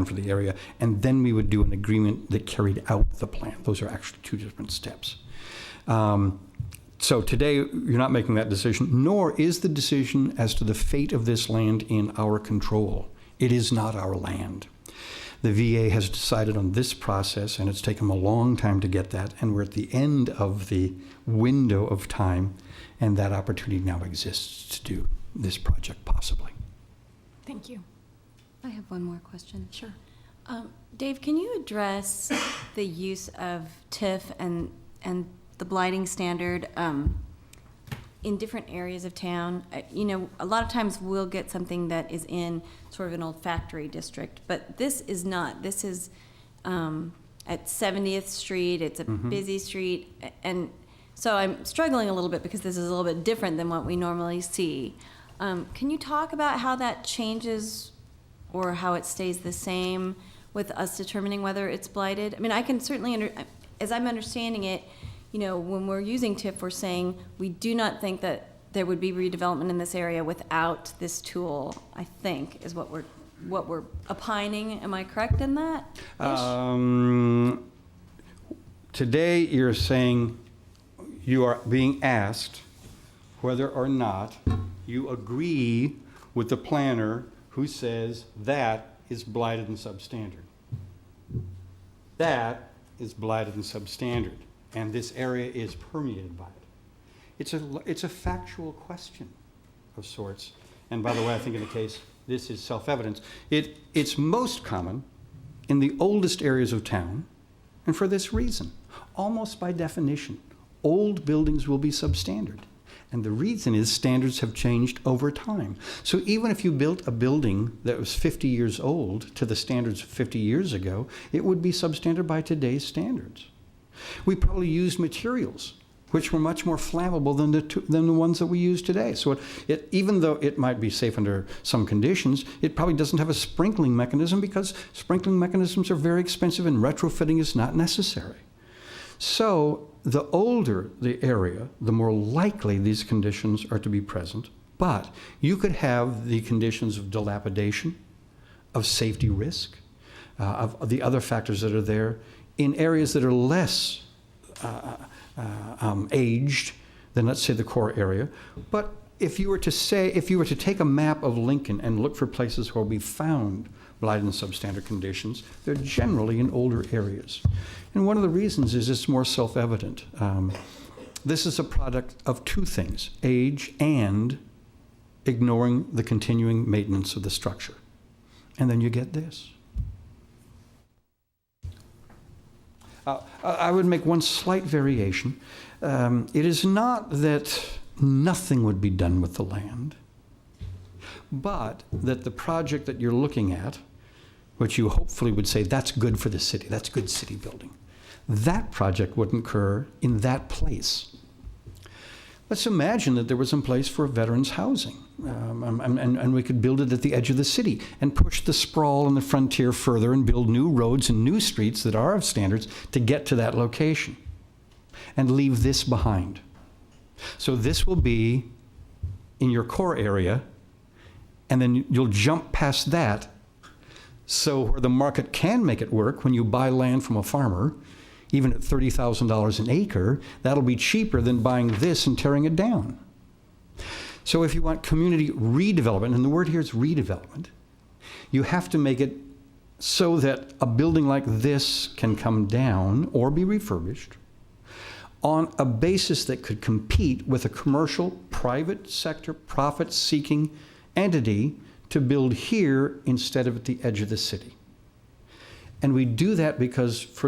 for the area, and then we would do an agreement that carried out the plan. Those are actually two different steps. So today, you're not making that decision, nor is the decision as to the fate of this land in our control. It is not our land. The VA has decided on this process, and it's taken a long time to get that, and we're at the end of the window of time, and that opportunity now exists to do this project possibly. Thank you. I have one more question. Sure. Dave, can you address the use of TIF and the blighting standard in different areas of town? A lot of times we'll get something that is in sort of an olfactory district, but this is not. This is at 70th Street. It's a busy street, and so I'm struggling a little bit because this is a little bit different than what we normally see. Can you talk about how that changes or how it stays the same with us determining whether it's blighted? I mean, I can certainly, as I'm understanding it, when we're using TIF, we're saying we do not think that there would be redevelopment in this area without this tool, I think, is what we're opining. Am I correct in that? Today, you're saying you are being asked whether or not you agree with the planner who says that is blighted and substandard. That is blighted and substandard, and this area is permeated by it. It's a factual question of sorts. And by the way, I think in the case, this is self-evident. It's most common in the oldest areas of town, and for this reason. Almost by definition, old buildings will be substandard. And the reason is standards have changed over time. So even if you built a building that was 50 years old to the standards of 50 years ago, it would be substandard by today's standards. We probably used materials which were much more flammable than the ones that we use today. So even though it might be safe under some conditions, it probably doesn't have a sprinkling mechanism because sprinkling mechanisms are very expensive and retrofitting is not necessary. So the older the area, the more likely these conditions are to be present. But you could have the conditions of dilapidation, of safety risk, of the other factors that are there in areas that are less aged than, let's say, the core area. But if you were to take a map of Lincoln and look for places where we found blighted and substandard conditions, they're generally in older areas. And one of the reasons is it's more self-evident. This is a product of two things: age and ignoring the continuing maintenance of the structure. And then you get this. I would make one slight variation. It is not that nothing would be done with the land, but that the project that you're looking at, which you hopefully would say, that's good for the city, that's good city building, that project wouldn't occur in that place. Let's imagine that there was a place for veterans housing, and we could build it at the edge of the city and push the sprawl and the frontier further and build new roads and new streets that are of standards to get to that location and leave this behind. So this will be in your core area, and then you'll jump past that. So where the market can make it work, when you buy land from a farmer, even at $30,000 an acre, that'll be cheaper than buying this and tearing it down. So if you want community redevelopment, and the word here is redevelopment, you have to make it so that a building like this can come down or be refurbished on a basis that could compete with a commercial, private sector, profit-seeking entity to build here instead of at the edge of the city. And we do that because for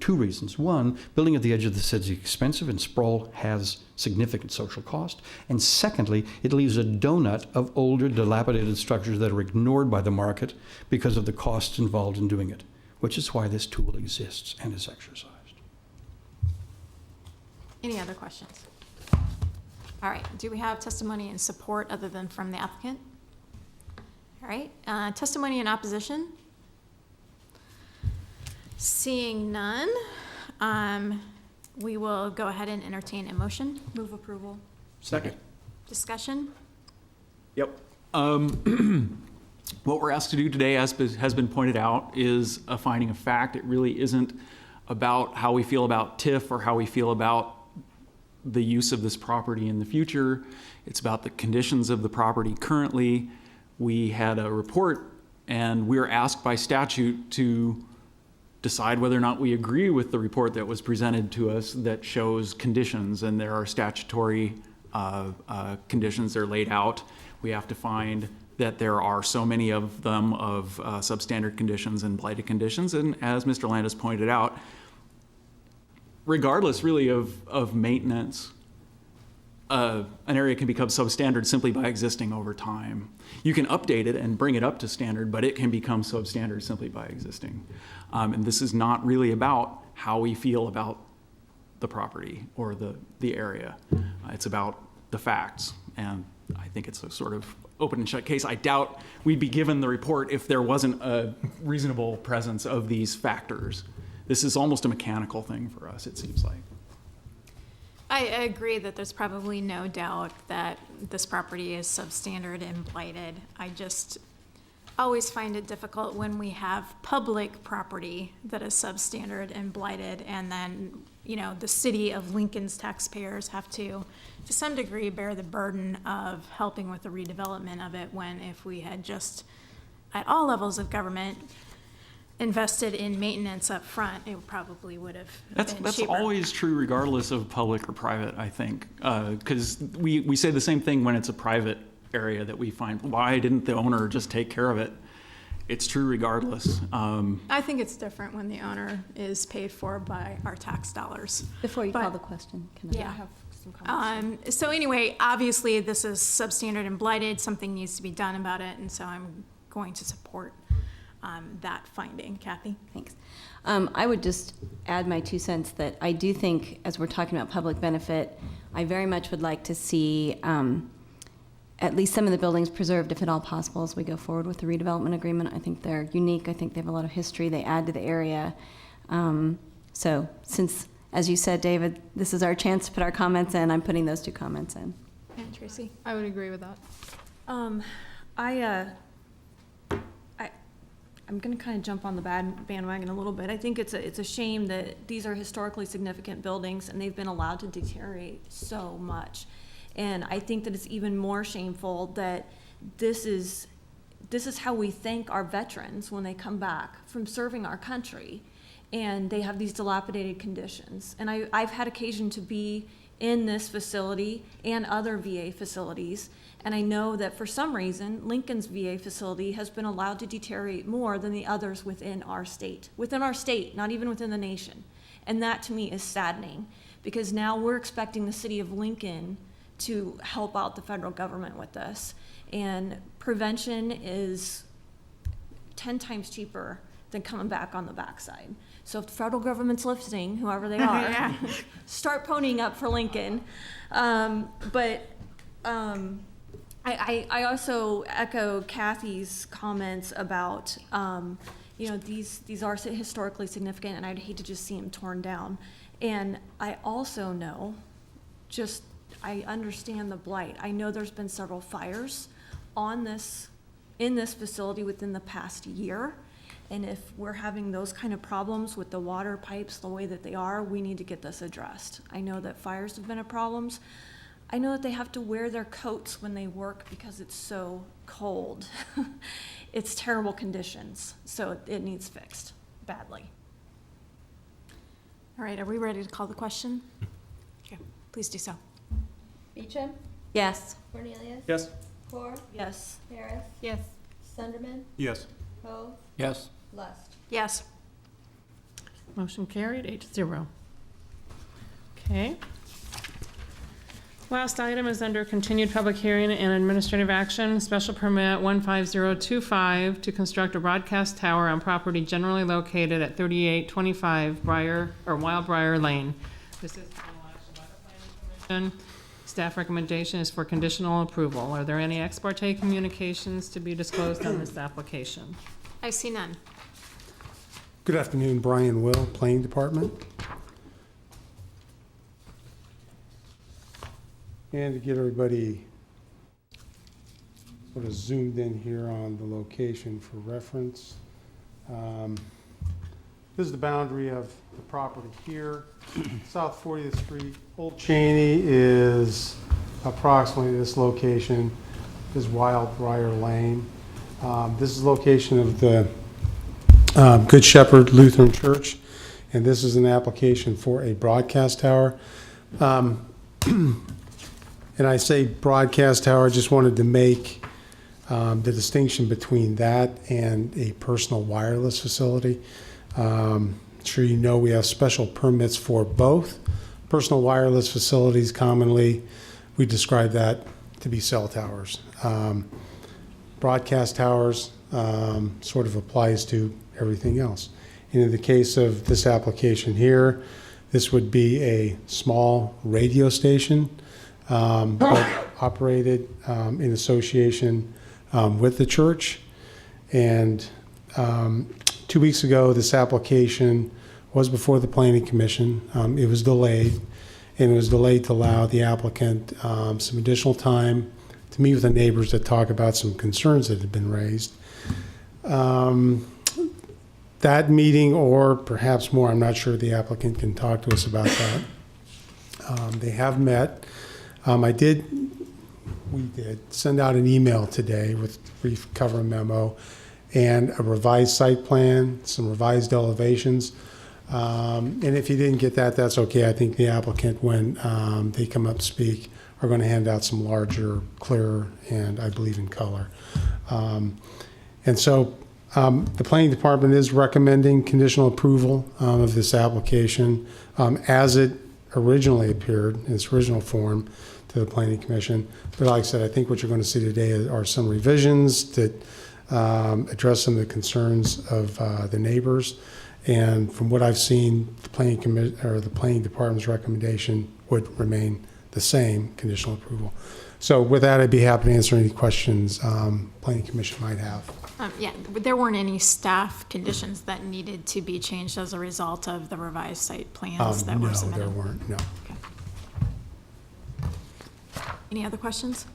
two reasons. One, building at the edge of the city is expensive and sprawl has significant social cost. And secondly, it leaves a donut of older, dilapidated structures that are ignored by the market because of the costs involved in doing it, which is why this tool exists and is exercised. Any other questions? All right, do we have testimony in support other than from the applicant? All right, testimony in opposition? Seeing none, we will go ahead and entertain a motion. Move approval. Second. Discussion? Yep. What we're asked to do today, as has been pointed out, is a finding of fact. It really isn't about how we feel about TIF or how we feel about the use of this property in the future. It's about the conditions of the property currently. We had a report, and we were asked by statute to decide whether or not we agree with the report that was presented to us that shows conditions, and there are statutory conditions that are laid out. We have to find that there are so many of them of substandard conditions and blighted conditions, and as Mr. Landis pointed out, regardless really of maintenance, an area can become substandard simply by existing over time. You can update it and bring it up to standard, but it can become substandard simply by existing. And this is not really about how we feel about the property or the area. It's about the facts, and I think it's a sort of open and shut case. I doubt we'd be given the report if there wasn't a reasonable presence of these factors. This is almost a mechanical thing for us, it seems like. I agree that there's probably no doubt that this property is substandard and blighted. I just always find it difficult when we have public property that is substandard and blighted, and then, you know, the city of Lincoln's taxpayers have to some degree, bear the burden of helping with the redevelopment of it, when if we had just, at all levels of government, invested in maintenance up front, it probably would have been That's cheaper. always true regardless of public or private, I think, because we say the same thing when it's a private area that we find, why didn't the owner just take care of it? it's true regardless. I think it's different when the owner is paid for by our tax dollars. Before you But- call the question, can I? Yeah. I have some comments. So anyway, obviously, this is substandard and blighted. Something needs to be done about it, and so I'm going to support that finding. Kathy? Thanks. I would just add my 2 cents that I do think, as we're talking about public benefit, I very much would like to see at least some of the buildings preserved, if at all possible, as we go forward with the redevelopment agreement. I think they're unique. I think they have a lot of history. They add to the area. So since, as you said, David, this is our chance to put our comments in, I'm putting those 2 comments in. And Tracy? I would agree with that. I'm going to kind of jump on the bandwagon a little bit. I think it's a shame that these are historically significant buildings and they've been allowed to deteriorate so much. And I think that it's even more shameful that this is how we thank our veterans when they come back from serving our country, and they have these dilapidated conditions. And I've had occasion to be in this facility and other VA facilities, and I know that for some reason, Lincoln's VA facility has been allowed to deteriorate more than the others within our state, not even within the nation. And that to me is saddening, because now we're expecting the city of Lincoln to help out the federal government with this. And prevention is 10 times cheaper than coming back on the backside. So if the federal government's listening, whoever they are, Yeah. start ponying up for Lincoln. I also echo Kathy's comments about, these are historically significant, and I'd hate to just see them torn down. And I also know, I understand the blight. I know there's been several fires in this facility within the past year. And if we're having those kind of problems with the water pipes the way that they are, we need to get this addressed. I know that fires have been a problem. I know that they have to wear their coats when they work because it's so cold. It's terrible conditions, so it needs fixed badly. All right, are we ready to call the question? Okay, please do so. Beecham? Yes. Cornelius? Yes. Core? Yes. Harris? Yes. Sunderman? Yes. Hove? Yes. Lust? Yes. Motion carried, 8-0. Okay. Last item is under continued public hearing and administrative action, special permit 15025 to construct a broadcast tower on property generally located at 3825 Wildbriar Lane. This is final action by the Planning Commission. Staff recommendation is for conditional approval. Are there any ex parte communications to be disclosed on this application? I see none. Good afternoon, Brian Will, Planning Department. And to get everybody sort of zoomed in here on the location for reference. This is the boundary of the property here. South 40th Street. Old Cheney is approximately this location, is Wildbriar Lane. This is the location of the Good Shepherd Lutheran Church, and this is an application for a broadcast tower. And I say broadcast tower, I just wanted to make the distinction between that and a personal wireless facility. I'm sure you know we have special permits for both. Personal wireless facilities, commonly, we describe that to be cell towers. Broadcast towers sort of applies to everything else. And in the case of this application here, this would be a small radio station, but operated in association with the church. And 2 weeks ago, this application was before the Planning Commission. It was delayed, and it was delayed to allow the applicant some additional time to meet with the neighbors to talk about some concerns that had been raised. That meeting, or perhaps more, I'm not sure the applicant can talk to us about that. They have met. We did send out an email today with a brief cover memo and a revised site plan, some revised elevations. And if you didn't get that, that's okay. I think the applicant, when they come up to speak, are going to hand out some larger, clearer, and I believe in color. And so The planning department is recommending conditional approval of this application as it originally appeared in its original form to the planning commission. But like I said, I think what you're going to see today are some revisions that address some of the concerns of the neighbors. And from what I've seen, the planning department's recommendation would remain the same, conditional approval. So with that, I'd be happy to answer any questions planning commission might have. Yeah, there weren't any staff conditions that needed to be changed as a result of the revised site plans that were submitted? No, there weren't, no. Any other questions?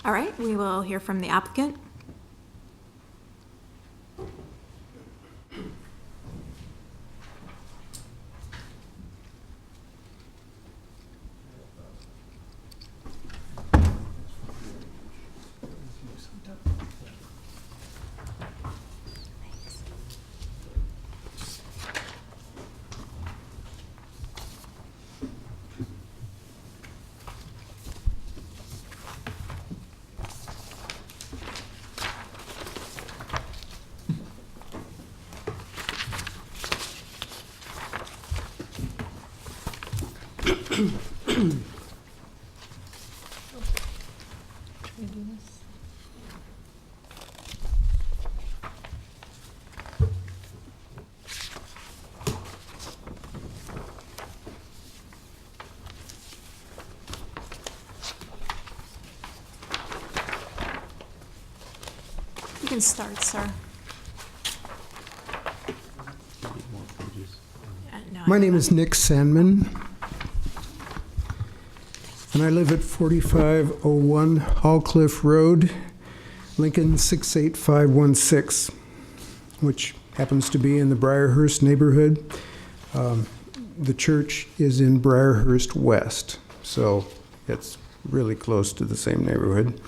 All right, we will hear from the applicant. You can start, sir. My name is Nick Sandman, and I live at 4501 Hallcliffe Road, Lincoln 68516, which happens to be in the Briarhurst neighborhood. The church is in Briarhurst West, so it's really close to the same neighborhood.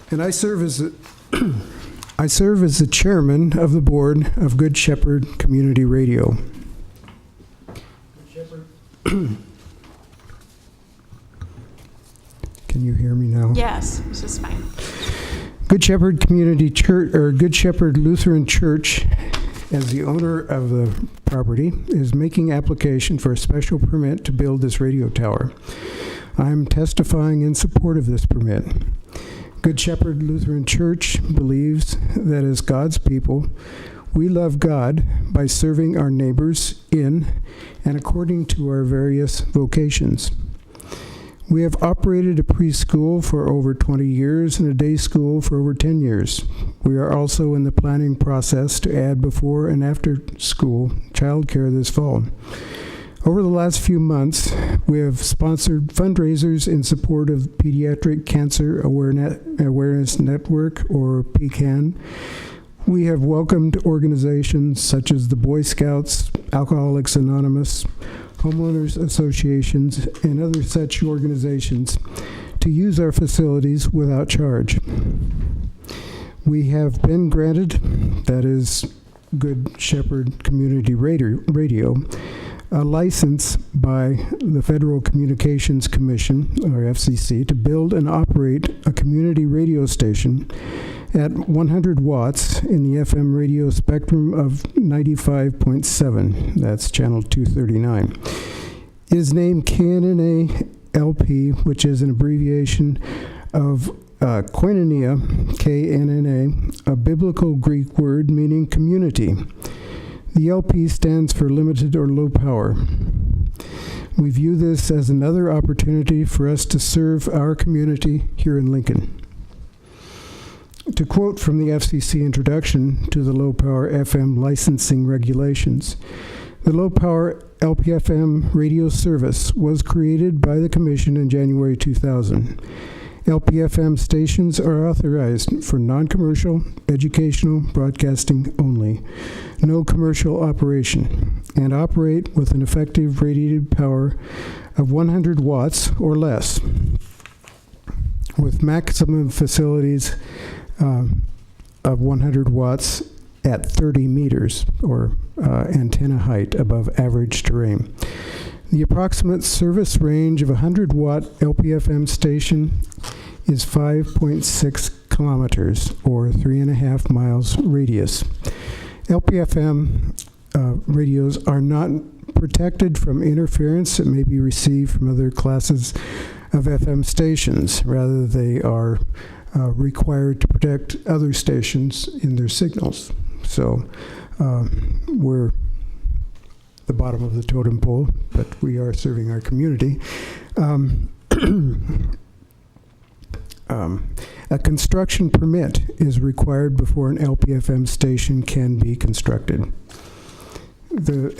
And I serve as the chairman of the board of Good Shepherd Community Radio. Can you hear me now? Yes, this is fine. Good Shepherd Community Church, or Good Shepherd Lutheran Church, as the owner of the property, is making application for a special permit to build this radio tower. I'm testifying in support of this permit. Good Shepherd Lutheran Church believes that as God's people, we love God by serving our neighbors in and according to our various vocations. We have operated a preschool for over 20 years and a day school for over 10 years. We are also in the planning process to add before and after school childcare this fall. Over the last few months, we have sponsored fundraisers in support of Pediatric Cancer Awareness Network, or PCAN. We have welcomed organizations such as the Boy Scouts, Alcoholics Anonymous, homeowners associations, and other such organizations to use our facilities without charge. We have been granted, that is Good Shepherd Community Radio, a license by the Federal Communications Commission, or FCC, to build and operate a community radio station at 100 watts in the FM radio spectrum of 95.7. That's channel 239. It is named KNNA LP, which is an abbreviation of koinonia, KNNA, a biblical Greek word meaning community. The LP stands for limited or low power. We view this as another opportunity for us to serve our community here in Lincoln. To quote from the FCC introduction to the low power FM licensing regulations, the low power LPFM radio service was created by the Commission in January 2000. LPFM stations are authorized for non-commercial, educational broadcasting only, no commercial operation, and operate with an effective radiated power of 100 watts or less, with maximum facilities of 100 watts at 30 meters, or antenna height above average terrain. The approximate service range of a 100-watt LPFM station is 5.6 kilometers or 3.5 miles radius. LPFM radios are not protected from interference that may be received from other classes of FM stations. Rather, they are required to protect other stations in their signals. So we're the bottom of the totem pole, but we are serving our community. A construction permit is required before an LPFM station can be constructed. The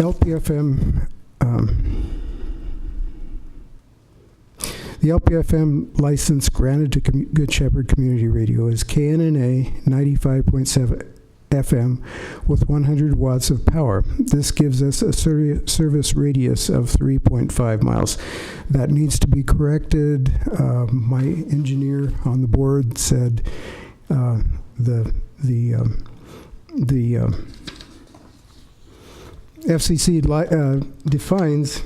LPFM license granted to Good Shepherd Community Radio is KNNA 95.7 FM with 100 watts of power. This gives us a service radius of 3.5 miles. That needs to be corrected. My engineer on the board said the FCC defines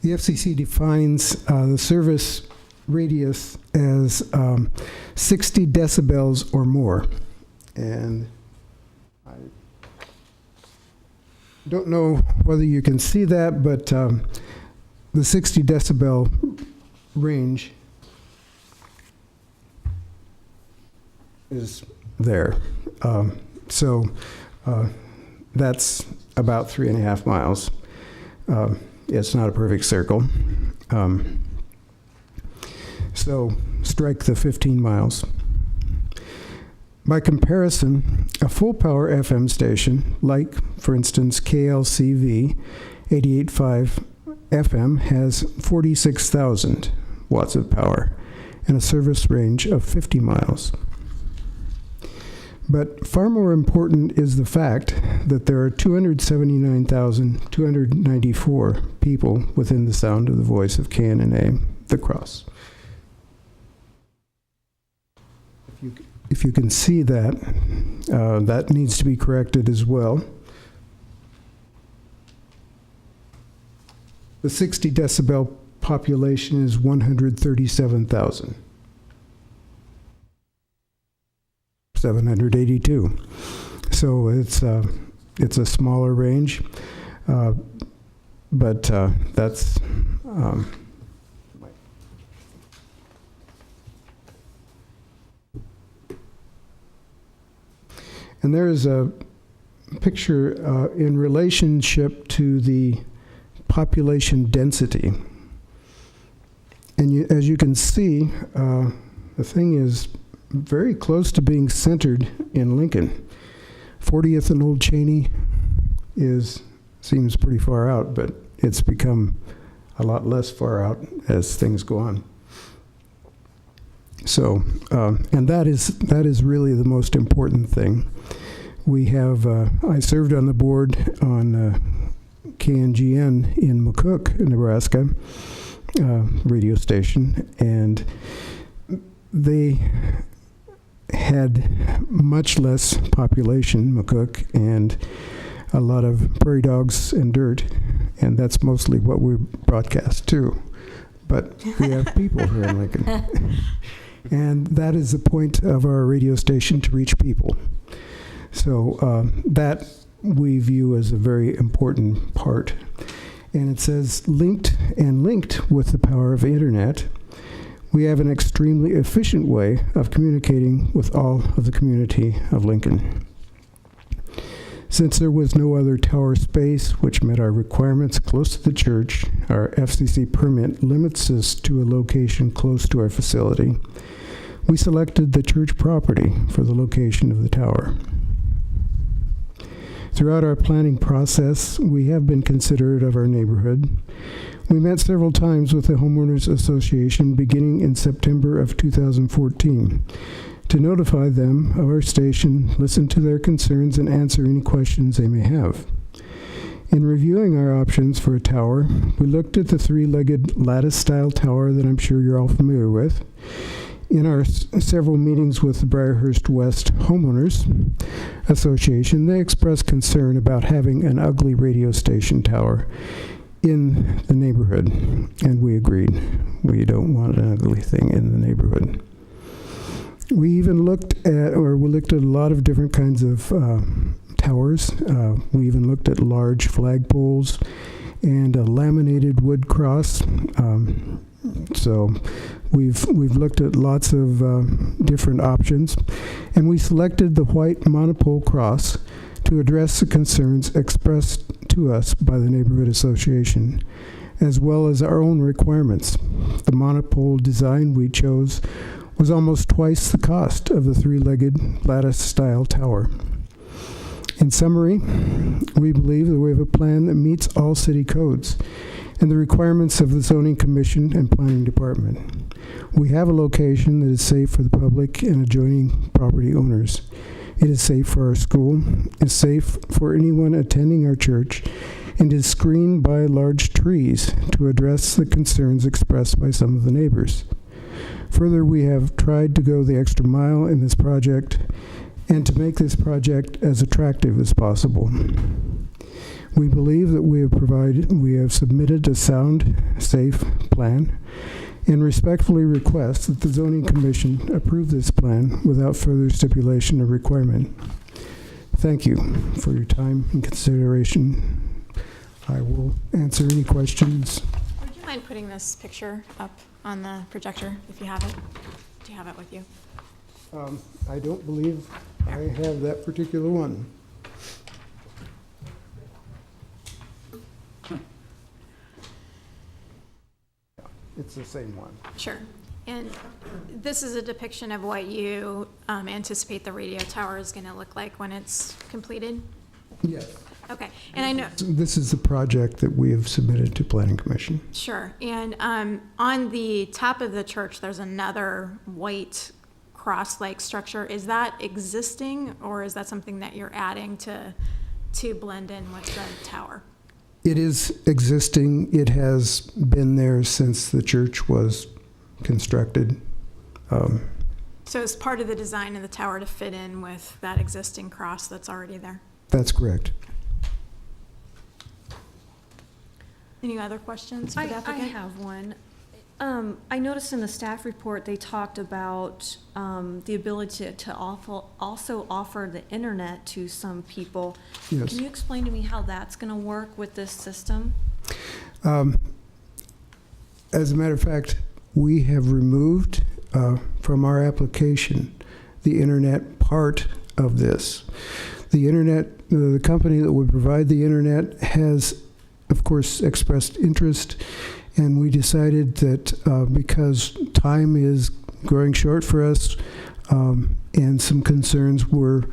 the FCC defines the service radius as 60 decibels or more. And I don't know whether you can see that, but the 60 decibel range is there. So that's about 3.5 miles. It's not a perfect circle. So strike the 15 miles. By comparison, a full power FM station, like, for instance, KLCV 88.5 FM, has 46,000 watts of power and a service range of 50 miles. But far more important is the fact that there are 279,294 people within the sound of the voice of KNNA, The Cross. If you can see that, that needs to be corrected as well. The 60 decibel population is 137,000. 782. So it's a smaller range, but that's and there is a picture in relationship to the population density, and as you can see, the thing is very close to being centered in Lincoln. 40th and Old Cheney seems pretty far out, but it's become a lot less far out as things go on. So, and that is really the most important thing. We have, I served on the board on KNGN in McCook, Nebraska, radio station, and they had much less population, McCook, and a lot of prairie dogs and dirt, and that's mostly what we broadcast too. But we have people here in Lincoln. And that is the point of our radio station, to reach people. So that we view as a very important part. And it says, linked with the power of the internet, we have an extremely efficient way of communicating with all of the community of Lincoln. Since there was no other tower space which met our requirements close to the church, our FCC permit limits us to a location close to our facility. We selected the church property for the location of the tower. Throughout our planning process, we have been considerate of our neighborhood. We met several times with the Homeowners Association beginning in September of 2014 to notify them of our station, listen to their concerns, and answer any questions they may have. In reviewing our options for a tower, we looked at the three-legged lattice-style tower that I'm sure you're all familiar with. In our several meetings with the Briarhurst West Homeowners Association, they expressed concern about having an ugly radio station tower in the neighborhood, and we agreed. We don't want an ugly thing in the neighborhood. We even looked at a lot of different kinds of towers. We even looked at large flagpoles and a laminated wood cross. So we've looked at lots of different options, and we selected the white monopole cross to address the concerns expressed to us by the neighborhood association, as well as our own requirements. The monopole design we chose was almost twice the cost of the three-legged lattice-style tower. In summary, we believe that we have a plan that meets all city codes and the requirements of the zoning commission and planning department. We have a location that is safe for the public and adjoining property owners. It is safe for our school, it's safe for anyone attending our church, and is screened by large trees to address the concerns expressed by some of the neighbors. Further, we have tried to go the extra mile in this project and to make this project as attractive as possible. We believe that we have submitted a sound, safe plan, and respectfully request that the zoning commission approve this plan without further stipulation or requirement. Thank you for your time and consideration. I will answer any questions. Would you mind putting this picture up on the projector if you have it? Do you have it with you? I don't believe I have that particular one. It's the same one. Sure. And this is a depiction of what you anticipate the radio tower is going to look like when it's completed? Yes. Okay. And I know. This is the project that we have submitted to Planning Commission. Sure. And on the top of the church, there's another white cross-like structure. Is that existing, or is that something that you're adding to blend in with the tower? It is existing. It has been there since the church was constructed. So it's part of the design of the tower to fit in with that existing cross that's already there? That's correct. Any other questions for the I applicant? have one. I noticed in the staff report, they talked about the ability to also offer the internet to some people. Yes. Can you explain to me how that's going to work with this system? As a matter of fact, we have removed from our application the internet part of this. The internet, the company that would provide the internet has, of course, expressed interest, and we decided that because time is growing short for us and some concerns were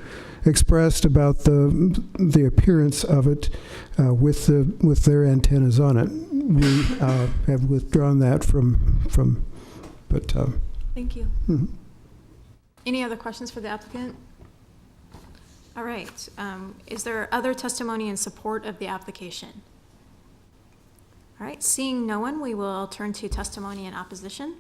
expressed about the appearance of it with their antennas on it, we have withdrawn that from but Thank you. mhm. Any other questions for the applicant? All right. Is there other testimony in support of the application? All right. Seeing no one, we will turn to testimony in opposition.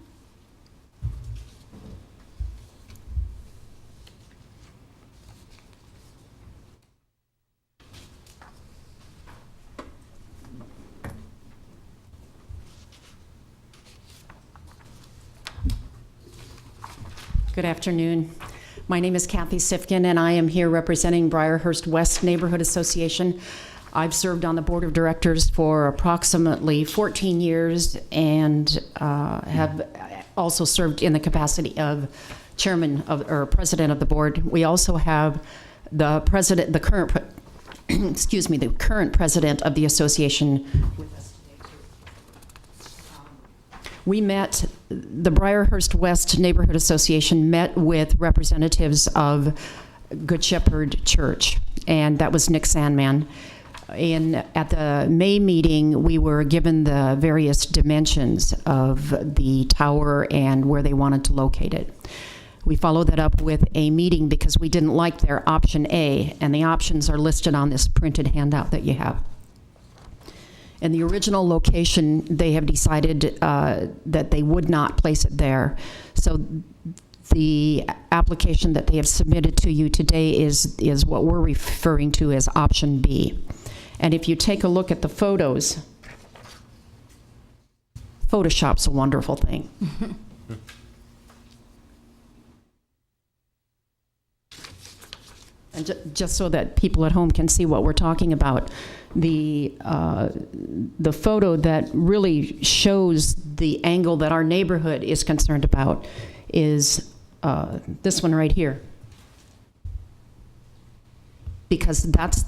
Good afternoon. My name is Kathy Sifkin, and I am here representing Briarhurst West Neighborhood Association. I've served on the board of directors for approximately 14 years and have also served in the capacity of chairman of, or president of the board. We also have the president, the current, excuse me, the current president of the association with us today too. We met, the Briarhurst West Neighborhood Association met with representatives of Good Shepherd Church, and that was Nick Sandman. At the May meeting, we were given the various dimensions of the tower and where they wanted to locate it. We followed that up with a meeting because we didn't like their option A, and the options are listed on this printed handout that you have. In the original location, they have decided that they would not place it there. So the application that they have submitted to you today is what we're referring to as option B. And if you take a look at the photos, Photoshop's a wonderful thing. And just so that people at home can see what we're talking about, the photo that really shows the angle that our neighborhood is concerned about is this one right here. Because that's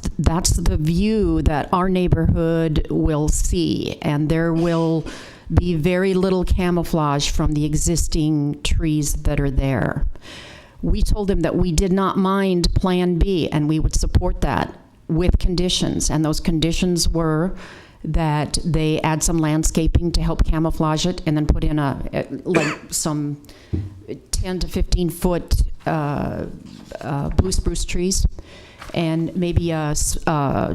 the view that our neighborhood will see, and there will be very little camouflage from the existing trees that are there. We told them that we did not mind Plan B, and we would support that with conditions. And those conditions were that they add some landscaping to help camouflage it, and then put in some 10 to 15 foot blue spruce trees, and maybe a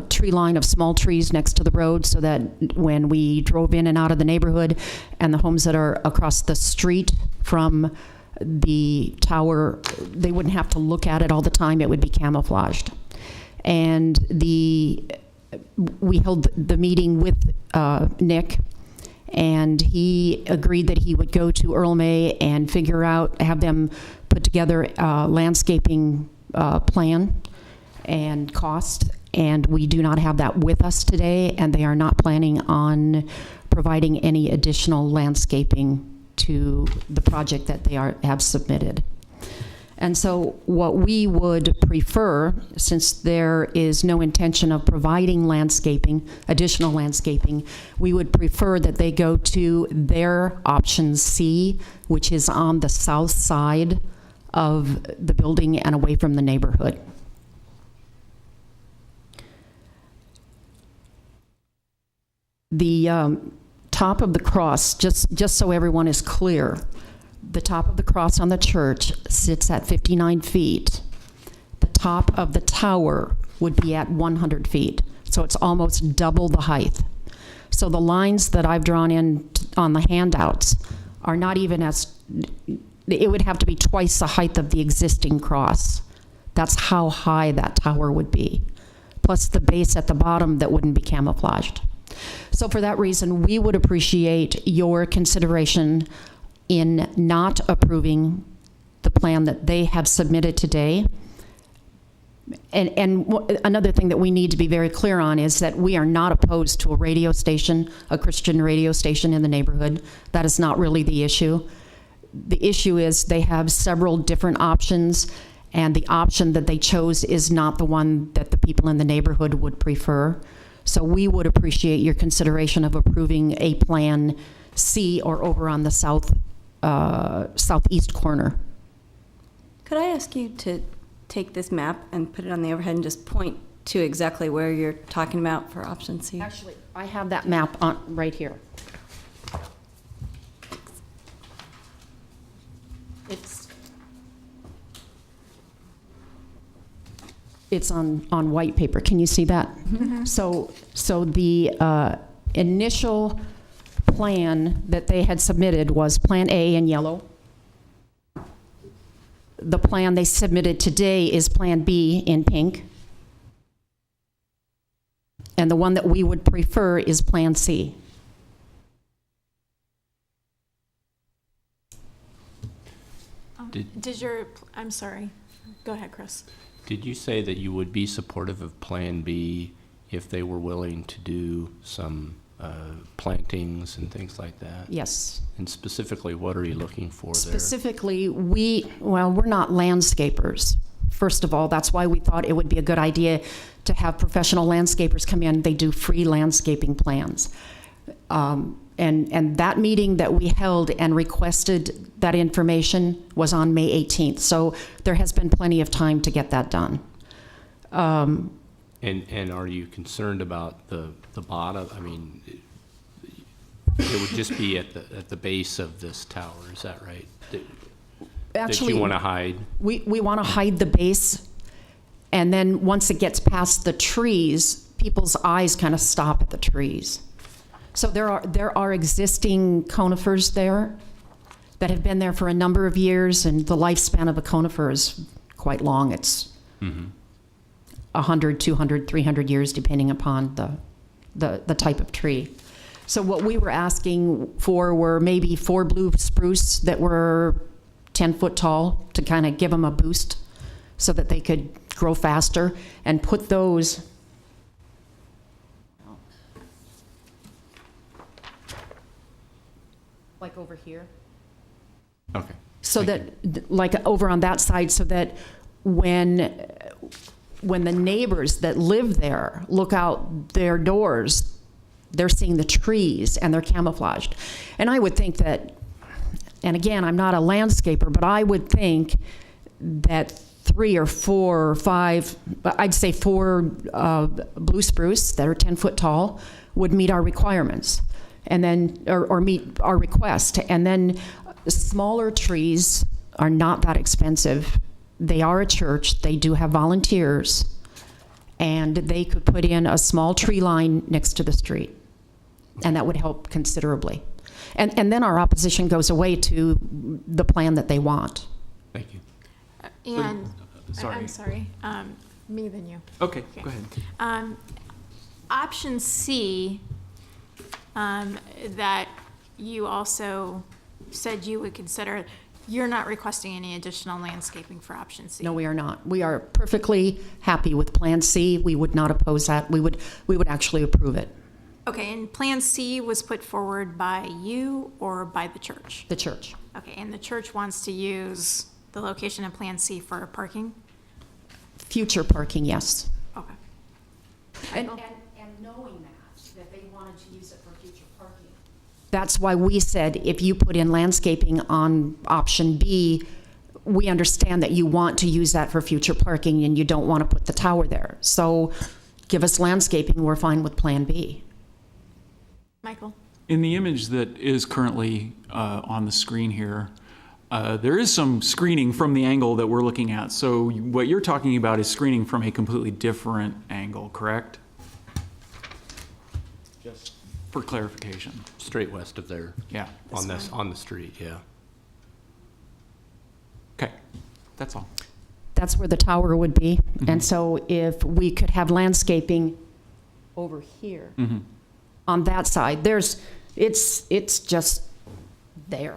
tree line of small trees next to the road, so that when we drove in and out of the neighborhood and the homes that are across the street from the tower, they wouldn't have to look at it all the time. It would be camouflaged. And we held the meeting with Nick, and he agreed that he would go to Earl May and have them put together a landscaping plan and cost. And we do not have that with us today, and they are not planning on providing any additional landscaping to the project that they have submitted. And so what we would prefer, since there is no intention of providing additional landscaping, we would prefer that they go to their option C, which is on the south side of the building and away from the neighborhood. The top of the cross, just so everyone is clear, the top of the cross on the church sits at 59 feet. The top of the tower would be at 100 feet. So it's almost double the height. So the lines that I've drawn in on the handouts are not even it would have to be twice the height of the existing cross. That's how high that tower would be. Plus the base at the bottom that wouldn't be camouflaged. So for that reason, we would appreciate your consideration in not approving the plan that they have submitted today. And another thing that we need to be very clear on is that we are not opposed to a Christian radio station in the neighborhood. That is not really the issue. The issue is they have several different options, and the option that they chose is not the one that the people in the neighborhood would prefer. So we would appreciate your consideration of approving a Plan C, or over on the southeast corner. Could I ask you to take this map and put it on the overhead and just point to exactly where you're talking about for option C? Actually, I have that map on right here. It's on white paper. Can you see that? Mm-hmm. So the initial plan that they had submitted was Plan A in yellow. The plan they submitted today is Plan B in pink. And the one that we would prefer is Plan C. I'm sorry. Go ahead, Chris. Did you say that you would be supportive of Plan B if they were willing to do some plantings and things like that? Yes. And specifically, what are you looking for there? Specifically, we're not landscapers. First of all, that's why we thought it would be a good idea to have professional landscapers come in. They do free landscaping plans. And that meeting that we held and requested that information was on May 18th. So there has been plenty of time to get that done. And are you concerned about the bottom? I mean, it would just be at the base of this tower, is that right? Actually, that you want to hide? We want to hide the base, and then once it gets past the trees, people's eyes kind of stop at the trees. So there are existing conifers there, that have been there for a number of years, and the lifespan of a conifer is quite long. It's 100, 200, 300 years, depending upon the type of tree. So what we were asking for were maybe 4 blue spruce that were 10 foot tall to kind of give them a boost so that they could grow faster, and put those like over here. Okay. So that, like over on that side, so that when the neighbors that live there look out their doors, they're seeing the trees and they're camouflaged. And I would think that, and again, I'm not a landscaper, but I would think that 3 or 4 or 5, I'd say 4 blue spruce that are 10 foot tall would meet our requirements, and then, or meet our request. And then smaller trees are not that expensive. They are a church, they do have volunteers, and they could put in a small tree line next to the street, and that would help considerably. And then our opposition goes away to the plan that they want. Thank you. And, Sorry. I'm sorry, me then you. Okay, go ahead. Option C, that you also said you would consider, you're not requesting any additional landscaping for option C? No, we are not. We are perfectly happy with Plan C. We would not oppose that. We would actually approve it. Okay, and Plan C was put forward by you or by the church? The church. Okay, and the church wants to use the location of Plan C for parking? Future parking, yes. Okay. And knowing that they wanted to use it for future parking. That's why we said, if you put in landscaping on option B, we understand that you want to use that for future parking and you don't want to put the tower there. So give us landscaping, we're fine with Plan B. Michael? In the image that is currently on the screen here, there is some screening from the angle that we're looking at. So what you're talking about is screening from a completely different angle, correct? Just for clarification. Straight west of there. Yeah. On the street, yeah. Okay, that's all. That's where the tower would be. And so if we could have landscaping over here on that side, it's just there.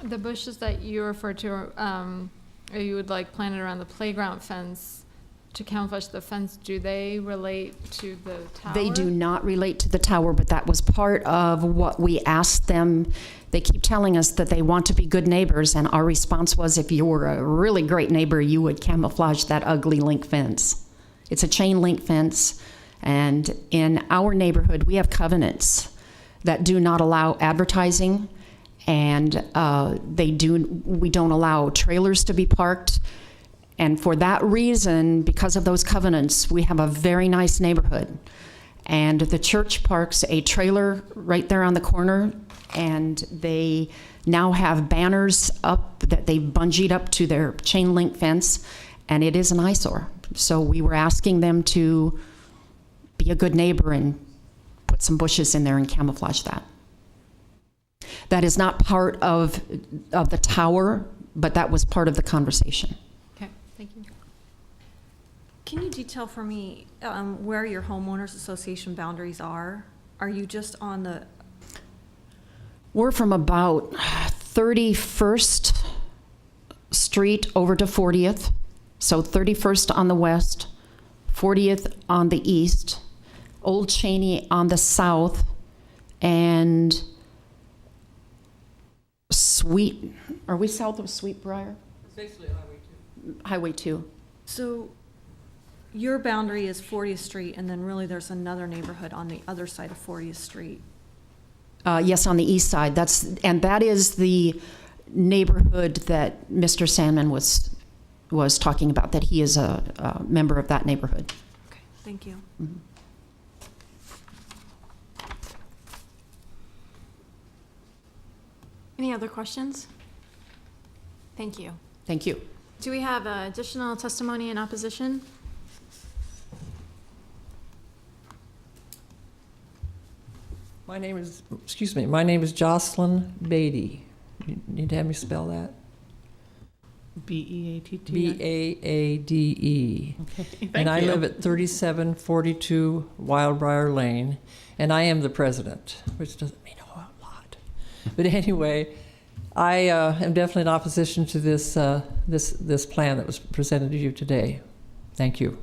The bushes that you refer to, or you would like planted around the playground fence to camouflage the fence, do they relate to the tower? They do not relate to the tower, but that was part of what we asked them. They keep telling us that they want to be good neighbors, and our response was, if you were a really great neighbor, you would camouflage that ugly link fence. It's a chain link fence, and in our neighborhood, we have covenants that do not allow advertising, and we don't allow trailers to be parked. And for that reason, because of those covenants, we have a very nice neighborhood. And the church parks a trailer right there on the corner, and they now have banners up that they've bungeed up to their chain link fence, and it is an eyesore. So we were asking them to be a good neighbor and put some bushes in there and camouflage that. That is not part of the tower, but that was part of the conversation. Okay, thank you. Can you detail for me where your homeowners association boundaries are? Are you just on the? We're from about 31st Street over to 40th. So 31st on the west, 40th on the east, Old Cheney on the south, and are we south of Sweetbriar? It's basically Highway 2. Highway 2. So your boundary is 40th Street, and then really there's another neighborhood on the other side of 40th Street. Yes, on the east side. That is the neighborhood that Mr. Sandman was talking about, that he is a member of that neighborhood. Okay, thank you. Mm-hmm. Any other questions? Thank you. Thank you. Do we have additional testimony in opposition? My name is, excuse me, my name is Jocelyn Beatty. You need to have me spell that? B-E-A-T-T? B-A-A-D-E. Okay, thank And I you. live at 3742 Wildbriar Lane, and I am the president, which doesn't mean a whole lot. But anyway, I am definitely in opposition to this, this plan that was presented to you today. Thank you.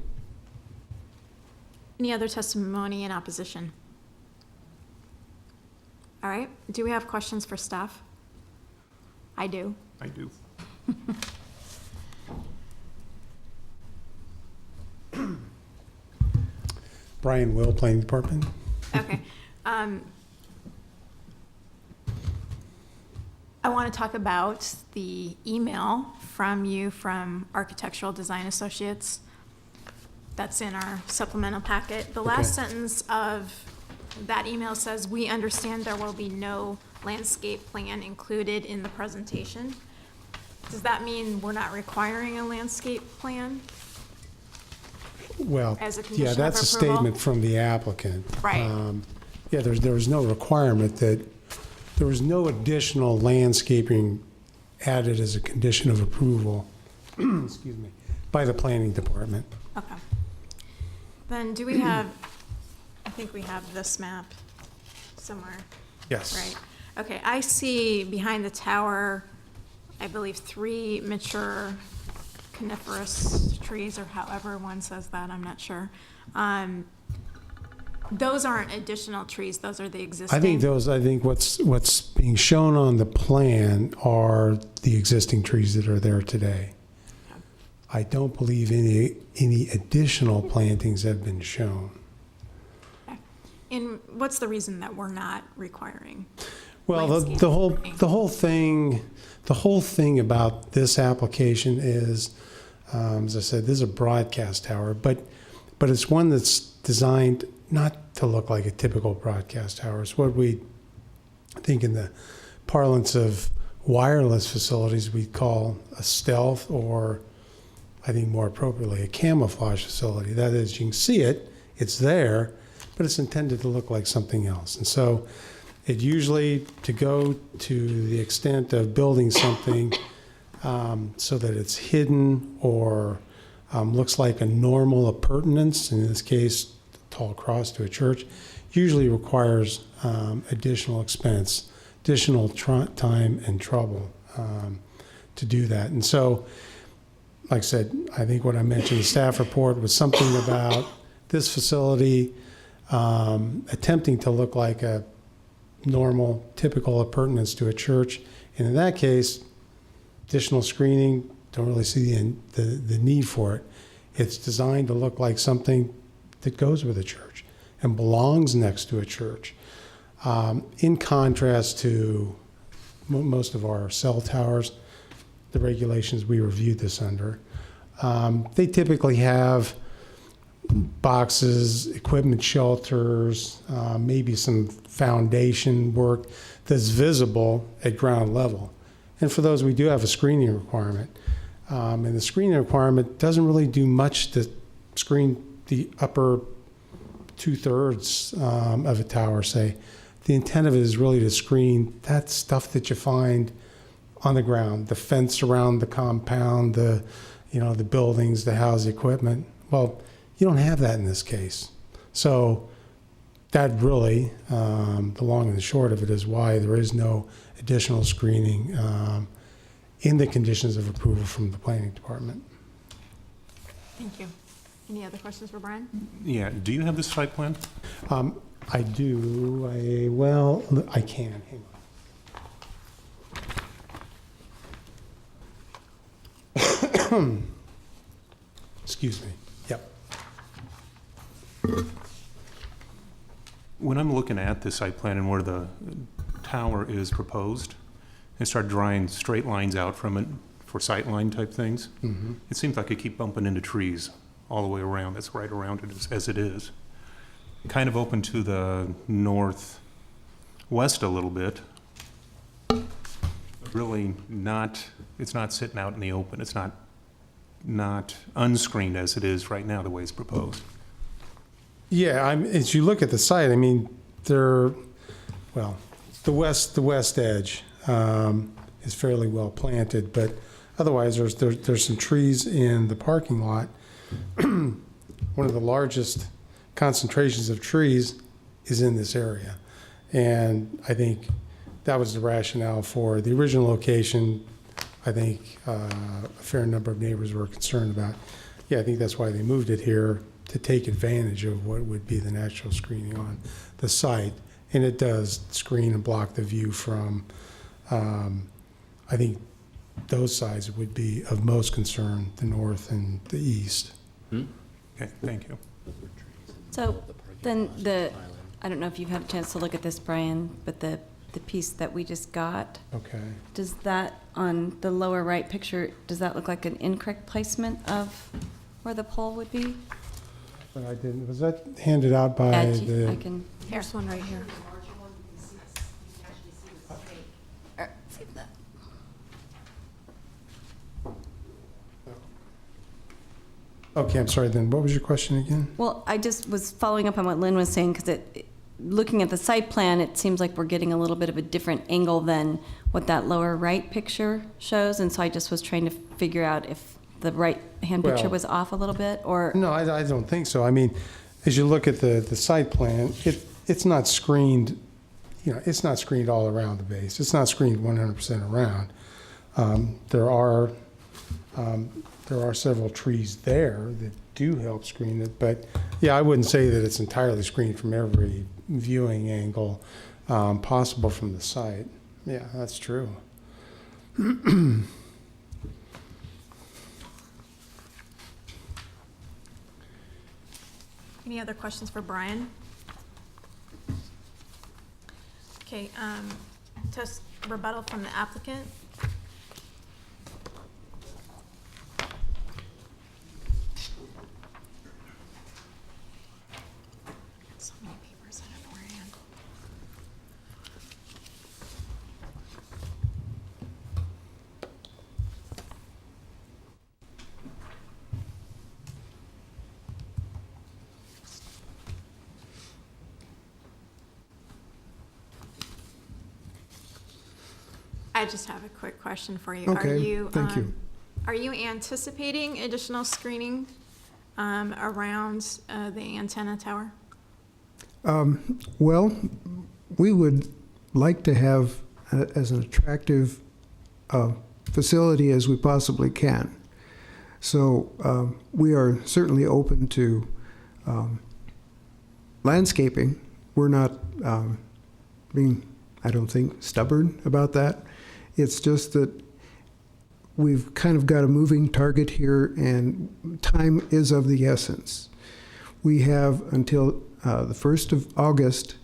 Any other testimony in opposition? All right, do we have questions for staff? I do. I do. Brian Will, Planning Department. Okay. I want to talk about the email from you from Architectural Design Associates. That's in our supplemental packet. The last sentence of that email says, "We understand there will be no landscape plan included in the presentation." Does that mean we're not requiring a landscape plan? Well, As a condition yeah, of that's a approval? statement from the applicant. Right. Yeah, there was no requirement that, there was no additional landscaping added as a condition of approval, excuse me, by the planning department. Okay. Then do we have, I think we have this map somewhere. Yes. Right. Okay, I see behind the tower, I believe, 3 mature coniferous trees, or however one says that, I'm not sure. Those aren't additional trees, those are the existing. I think what's being shown on the plan are the existing trees that are there today. I don't believe any additional plantings have been shown. And what's the reason that we're not requiring? Well, landscape the whole thing about this application is, as I said, this is a broadcast tower, but it's one that's designed not to look like a typical broadcast tower. It's what we think in the parlance of wireless facilities we call a stealth, or I think more appropriately, a camouflage facility. That is, you can see it, it's there, but it's intended to look like something else. And so it usually, to go to the extent of building something so that it's hidden or looks like a normal appurtenance, in this case, a tall cross to a church, usually requires additional expense, additional time and trouble to do that. And so, like I said, I think what I mentioned in the staff report was something about this facility attempting to look like a normal, typical appurtenance to a church. And in that case, additional screening, don't really see the need for it. It's designed to look like something that goes with a church and belongs next to a church. In contrast to most of our cell towers, the regulations we reviewed this under, they typically have boxes, equipment shelters, maybe some foundation work that's visible at ground level. And for those, we do have a screening requirement. And the screening requirement doesn't really do much to screen the upper 2/3 of a tower, say. The intent of it is really to screen that stuff that you find on the ground, the fence around the compound, the buildings, the house equipment. Well, you don't have that in this case. So that really, the long and the short of it, is why there is no additional screening in the conditions of approval from the planning department. Thank you. Any other questions for Brian? Yeah, do you have this site plan? I do. I can. Hang on. Excuse me. Yep. When I'm looking at this site plan and where the tower is proposed, and start drawing straight lines out from it for sight line type things, it seems like I keep bumping into trees all the way around. That's right around it as it is. Kind of open to the northwest a little bit. Really not, it's not sitting out in the open. It's not unscreened as it is right now, the way it's proposed. Yeah, as you look at the site, I mean, well, the west edge is fairly well planted, but otherwise there's some trees in the parking lot. One of the largest concentrations of trees is in this area. And I think that was the rationale for the original location. I think a fair number of neighbors were concerned about. Yeah, I think that's why they moved it here, to take advantage of what would be the natural screening on the site. And it does screen and block the view from, I think those sides would be of most concern, the north and the east. Okay, thank you. So then I don't know if you've had a chance to look at this, Brian, but the piece that we just got, Okay. does that, on the lower right picture, does that look like an incorrect placement of where the pole would be? But I didn't, was that handed out by I the? can. Here's one right here. See that? Okay, I'm sorry then. What was your question again? Well, I just was following up on what Lynn was saying, because looking at the site plan, it seems like we're getting a little bit of a different angle than what that lower right picture shows, and so I just was trying to figure out if the right-hand picture Well, was off a little bit, or... No, I don't think so. I mean, as you look at the site plan, it's not screened, it's not screened all around the base. It's not screened 100% around. There are several trees there that do help screen it, but yeah, I wouldn't say that it's entirely screened from every viewing angle possible from the site. Yeah, that's true. Any other questions for Brian? Okay, test rebuttal from the applicant. So many papers, I don't know where I am. I just have a quick question for you. Okay, thank you. Are you anticipating additional screening around the antenna tower? Well, we would like to have as an attractive facility as we possibly can. So we are certainly open to landscaping. We're not being, I don't think, stubborn about that. It's just that we've kind of got a moving target here, and time is of the essence. We have until the 1st of August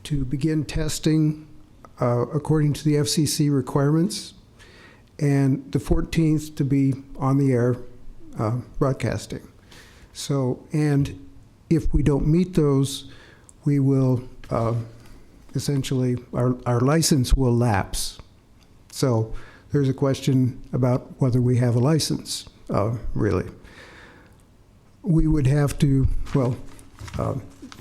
to begin testing according to the FCC requirements, and the 14th to be on the air broadcasting. So, and if we don't meet those, we will essentially, our license will lapse. So there's a question about whether we have a license, really. We would have to, well,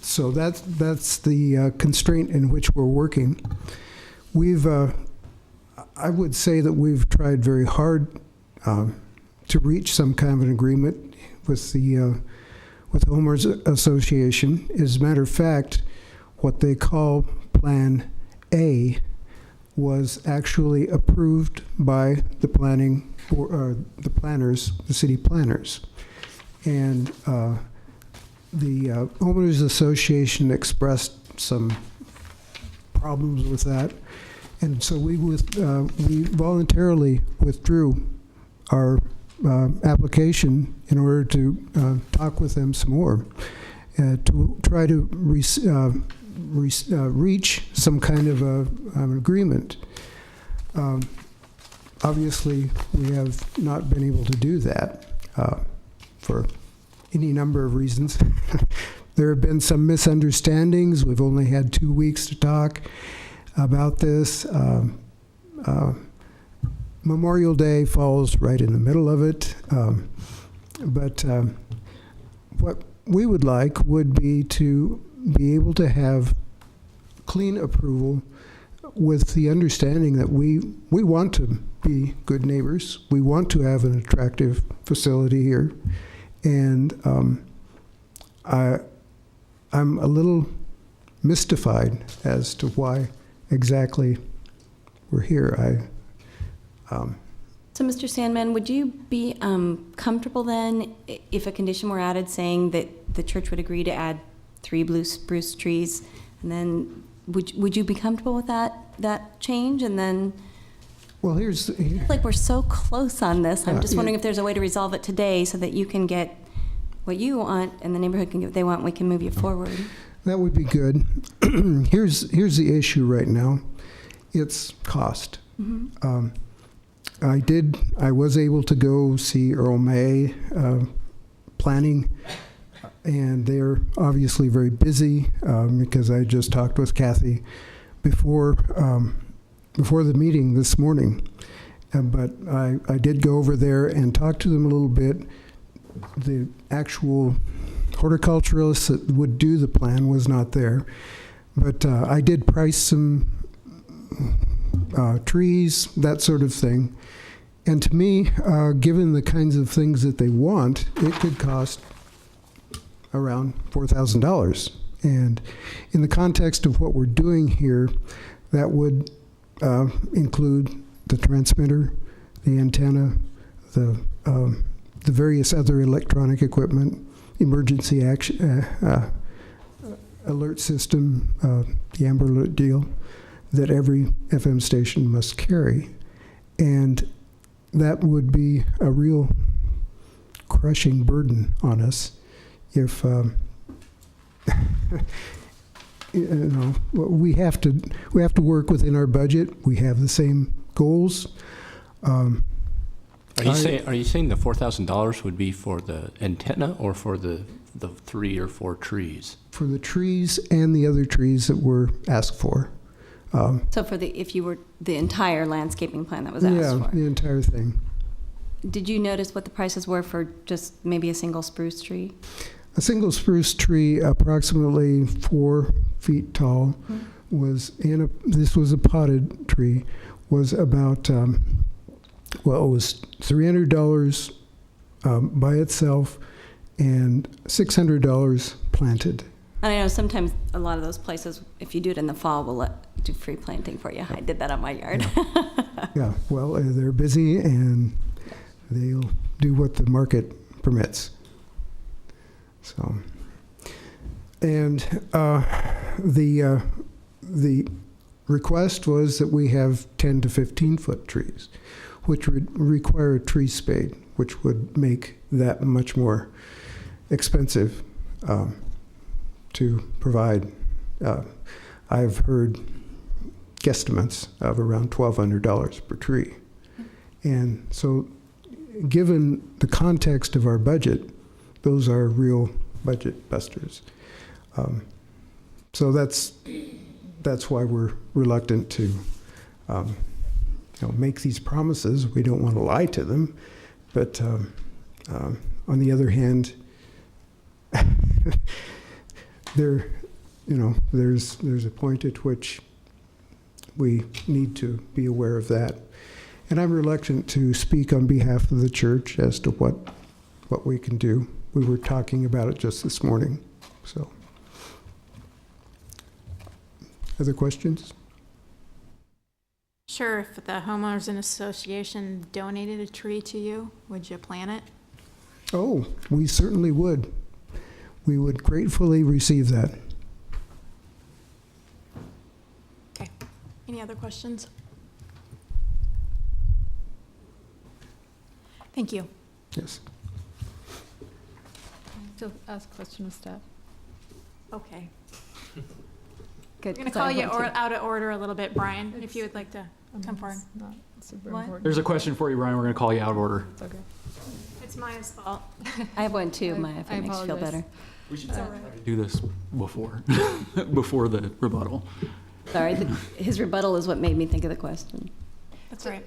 so that's the constraint in which we're working. We've, I would say that we've tried very hard to reach some kind of an agreement with the Homeowners Association. As a matter of fact, what they call Plan A was actually approved by the planning, the planners, the city planners. And the Homeowners Association expressed some problems with that. And so we voluntarily withdrew our application in order to talk with them some more, to try to reach some kind of an agreement. Obviously, we have not been able to do that for any number of reasons. There have been some misunderstandings. We've only had 2 weeks to talk about this. Memorial Day falls right in the middle of it. But what we would like would be to be able to have clean approval with the understanding that we want to be good neighbors. We want to have an attractive facility here. And I'm a little mystified as to why exactly we're here. So, Mr. Sandman, would you be comfortable then if a condition were added saying that the church would agree to add 3 blue spruce trees, and then would you be comfortable with that change? And then, well, here's like we're so close on this. I'm just yeah. wondering if there's a way to resolve it today so that you can get what you want and the neighborhood can get what they want. And we can move you forward. That would be good. Here's the issue right now. It's cost. Mm-hmm. I was able to go see Earl May planning, and they're obviously very busy because I just talked with Kathy before the meeting this morning. But I did go over there and talk to them a little bit. The actual horticulturalist that would do the plan was not there, but I did price some trees, that sort of thing. And to me, given the kinds of things that they want, it could cost around $4,000. And in the context of what we're doing here, that would include the transmitter, the antenna, the various other electronic equipment, emergency action, alert system, the Amber Alert deal that every FM station must carry. And that would be a real crushing burden on us if we have to work within our budget. We have the same goals. Are you saying the $4,000 would be for the antenna or for the 3 or 4 trees? For the trees and the other trees that were asked for. So if you were the entire landscaping plan that was asked for. Yeah, the entire thing. Did you notice what the prices were for just maybe a single spruce tree? A single spruce tree, approximately 4 feet tall, was this was a potted tree, was about it was $300 by itself and $600 planted. And I know sometimes a lot of those places, if you do it in the fall, will do free planting for you. I did that on my yard. Yeah, well, they're busy and they'll do what the market permits. So, and the request was that we have 10 to 15 foot trees, which would require a tree spade, which would make that much more expensive to provide. I've heard guesstimates of around $1,200 per tree. And so given the context of our budget, those are real budget busters. So that's why we're reluctant to make these promises. We don't want to lie to them, but on the other hand, there's a point at which we need to be aware of that. And I'm reluctant to speak on behalf of the church as to what we can do. We were talking about it just this morning. So, other questions? Sure, if the homeowners association donated a tree to you, would you plant it? Oh, we certainly would. We would gratefully receive that. Okay. Any other questions? Thank you. Yes. Still ask a question of staff. Okay. Good. We're going to call you out of order a little bit, Brian, if you would like to come forward. Not super What? important. There's a question for you, Brian. We're going to call you out of order. It's okay. It's Maya's fault. I have one too, Maya, if I it makes you feel apologize. better. We should do this before the rebuttal. Sorry, his rebuttal is what made me think of the question. That's right.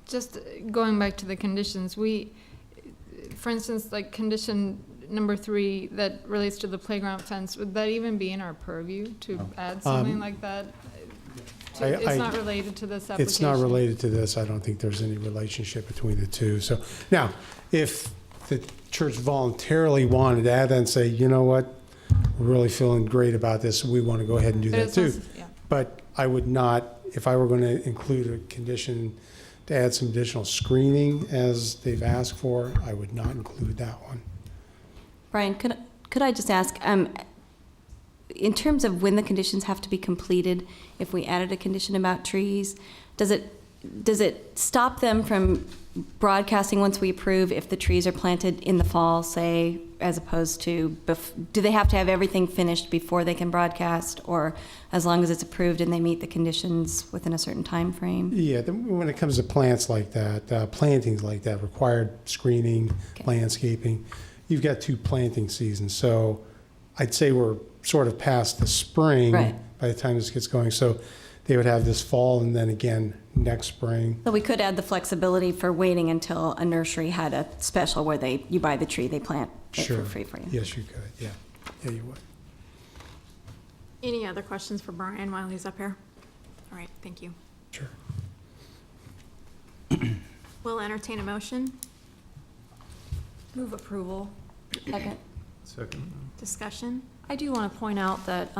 Just going back to the conditions, for instance, like condition number 3 that relates to the playground fence, would that even be in our purview to add something like that? It's not related to this application? It's not related to this. I don't think there's any relationship between the two. So now, if the church voluntarily wanted to add that and say, you know what, we're really feeling great about this, we want to go ahead and do But that it's too. not- yeah. But I would not, if I were going to include a condition to add some additional screening as they've asked for, I would not include that one. Brian, could I just ask, in terms of when the conditions have to be completed, if we added a condition about trees, does it stop them from broadcasting once we approve if the trees are planted in the fall, say, as opposed to, do they have to have everything finished before they can broadcast, or as long as it's approved and they meet the conditions within a certain time frame? Yeah, when it comes to plants like that, plantings like that, required screening, landscaping, you've got 2 planting seasons. So I'd say we're sort of past the spring by the time this gets going. So they would have this fall and then again next spring. So we could add the flexibility for waiting until a nursery had a special where you buy the tree, they plant it for free for you. Yes, you could. Yeah, you would. Any other questions for Brian while he's up here? All right, thank you. Sure. We'll entertain a motion. Move approval. Second. Second. Discussion. I do want to point out that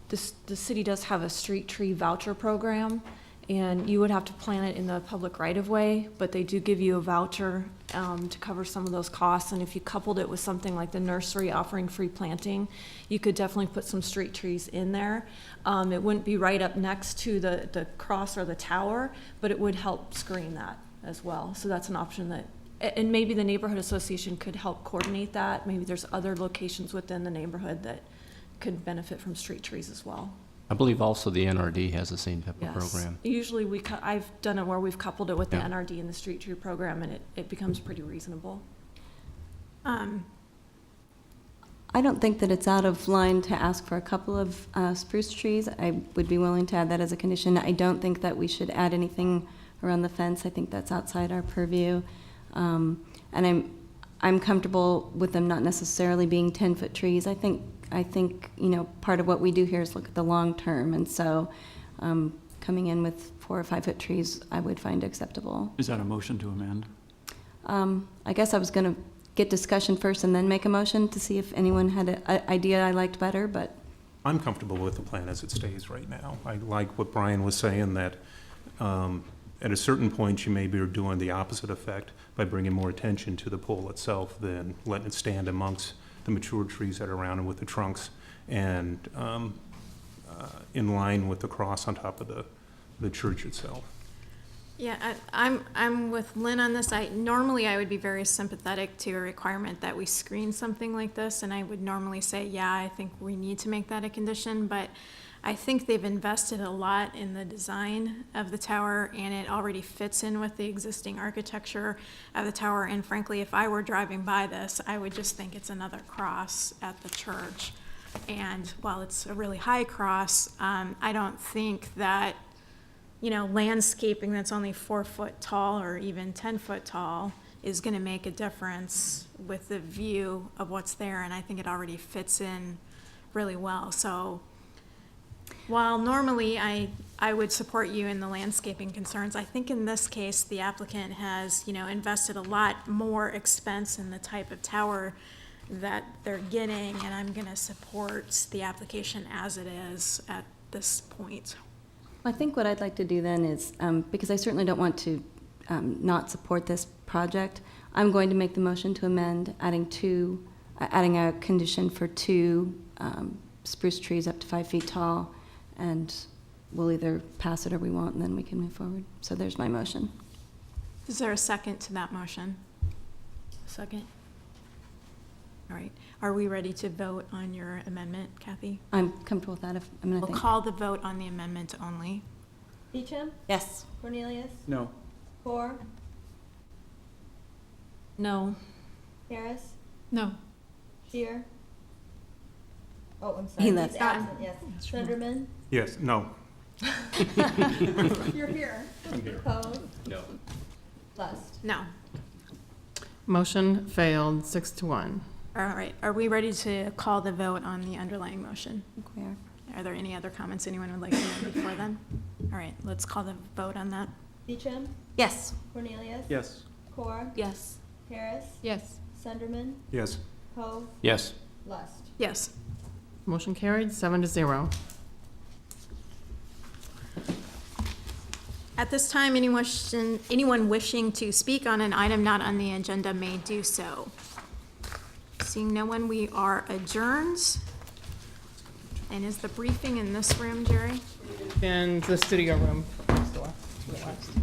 the city does have a street tree voucher program, and you would have to plant it in the public right-of-way, but they do give you a voucher to cover some of those costs, and if you coupled it with something like the nursery offering free planting, you could definitely put some street trees in there. It wouldn't be right up next to the cross or the tower, but it would help screen that as well. So that's an option that, and maybe the neighborhood association could help coordinate that. Maybe there's other locations within the neighborhood that could benefit from street trees as well. I believe also the NRD has the same type of Yes. program. Usually I've done it where we've coupled it with the Yeah. NRD and the street tree program, and it becomes pretty reasonable. I don't think that it's out of line to ask for a couple of spruce trees. I would be willing to add that as a condition. I don't think that we should add anything around the fence. I think that's outside our purview. And I'm comfortable with them not necessarily being 10-foot trees. I think part of what we do here is look at the long term, and so coming in with 4 or 5 foot trees, I would find acceptable. Is that a motion to amend? I guess I was going to get discussion first and then make a motion to see if anyone had an idea I liked better, but. I'm comfortable with the plan as it stays right now. I like what Brian was saying, that at a certain point, you may be doing the opposite effect by bringing more attention to the pole itself than letting it stand amongst the mature trees that are around and with the trunks, and in line with the cross on top of the church itself. Yeah, I'm with Lynn on this. Normally I would be very sympathetic to a requirement that we screen something like this, and I would normally say, yeah, I think we need to make that a condition, but I think they've invested a lot in the design of the tower, and it already fits in with the existing architecture of the tower, and frankly, if I were driving by this, I would just think it's another cross at the church. And while it's a really high cross, I don't think that, landscaping that's only 4 foot tall or even 10 foot tall is going to make a difference with the view of what's there, and I think it already fits in really well. So while normally I would support you in the landscaping concerns, I think in this case, the applicant has, invested a lot more expense in the type of tower that they're getting, and I'm going to support the application as it is at this point. I think what I'd like to do then is, because I certainly don't want to not support this project, I'm going to make the motion to amend, adding a condition for 2 spruce trees up to 5 feet tall, and we'll either pass it or we won't, and then we can move forward. So there's my motion. Is there a second to that motion? Second. All right. Are we ready to vote on your amendment, Kathy? I'm comfortable with that. We'll call the vote on the amendment only. Beecham? Yes. Cornelius? No. Core? No. Harris? No. Shear? Oh, I'm sorry. He He's left. absent, yes. Sunderman? Yes, no. You're here. I'm here. Opposed? No. Lust? No. Motion failed 6-1. All right, are we ready to call the vote on the underlying motion? I think we are. Are there any other comments anyone would like to make before then? All right, let's call the vote on that. Beecham, Yes. Cornelius. Yes. Core, Yes. Harris, Yes. Sunderman, Yes. Hove, Yes. Lust. Yes. Motion carried, 7-0. At this time, anyone wishing to speak on an item not on the agenda may do so. Seeing no one, we are adjourned. And is the briefing in this room, Jerry? In the studio room. To the left.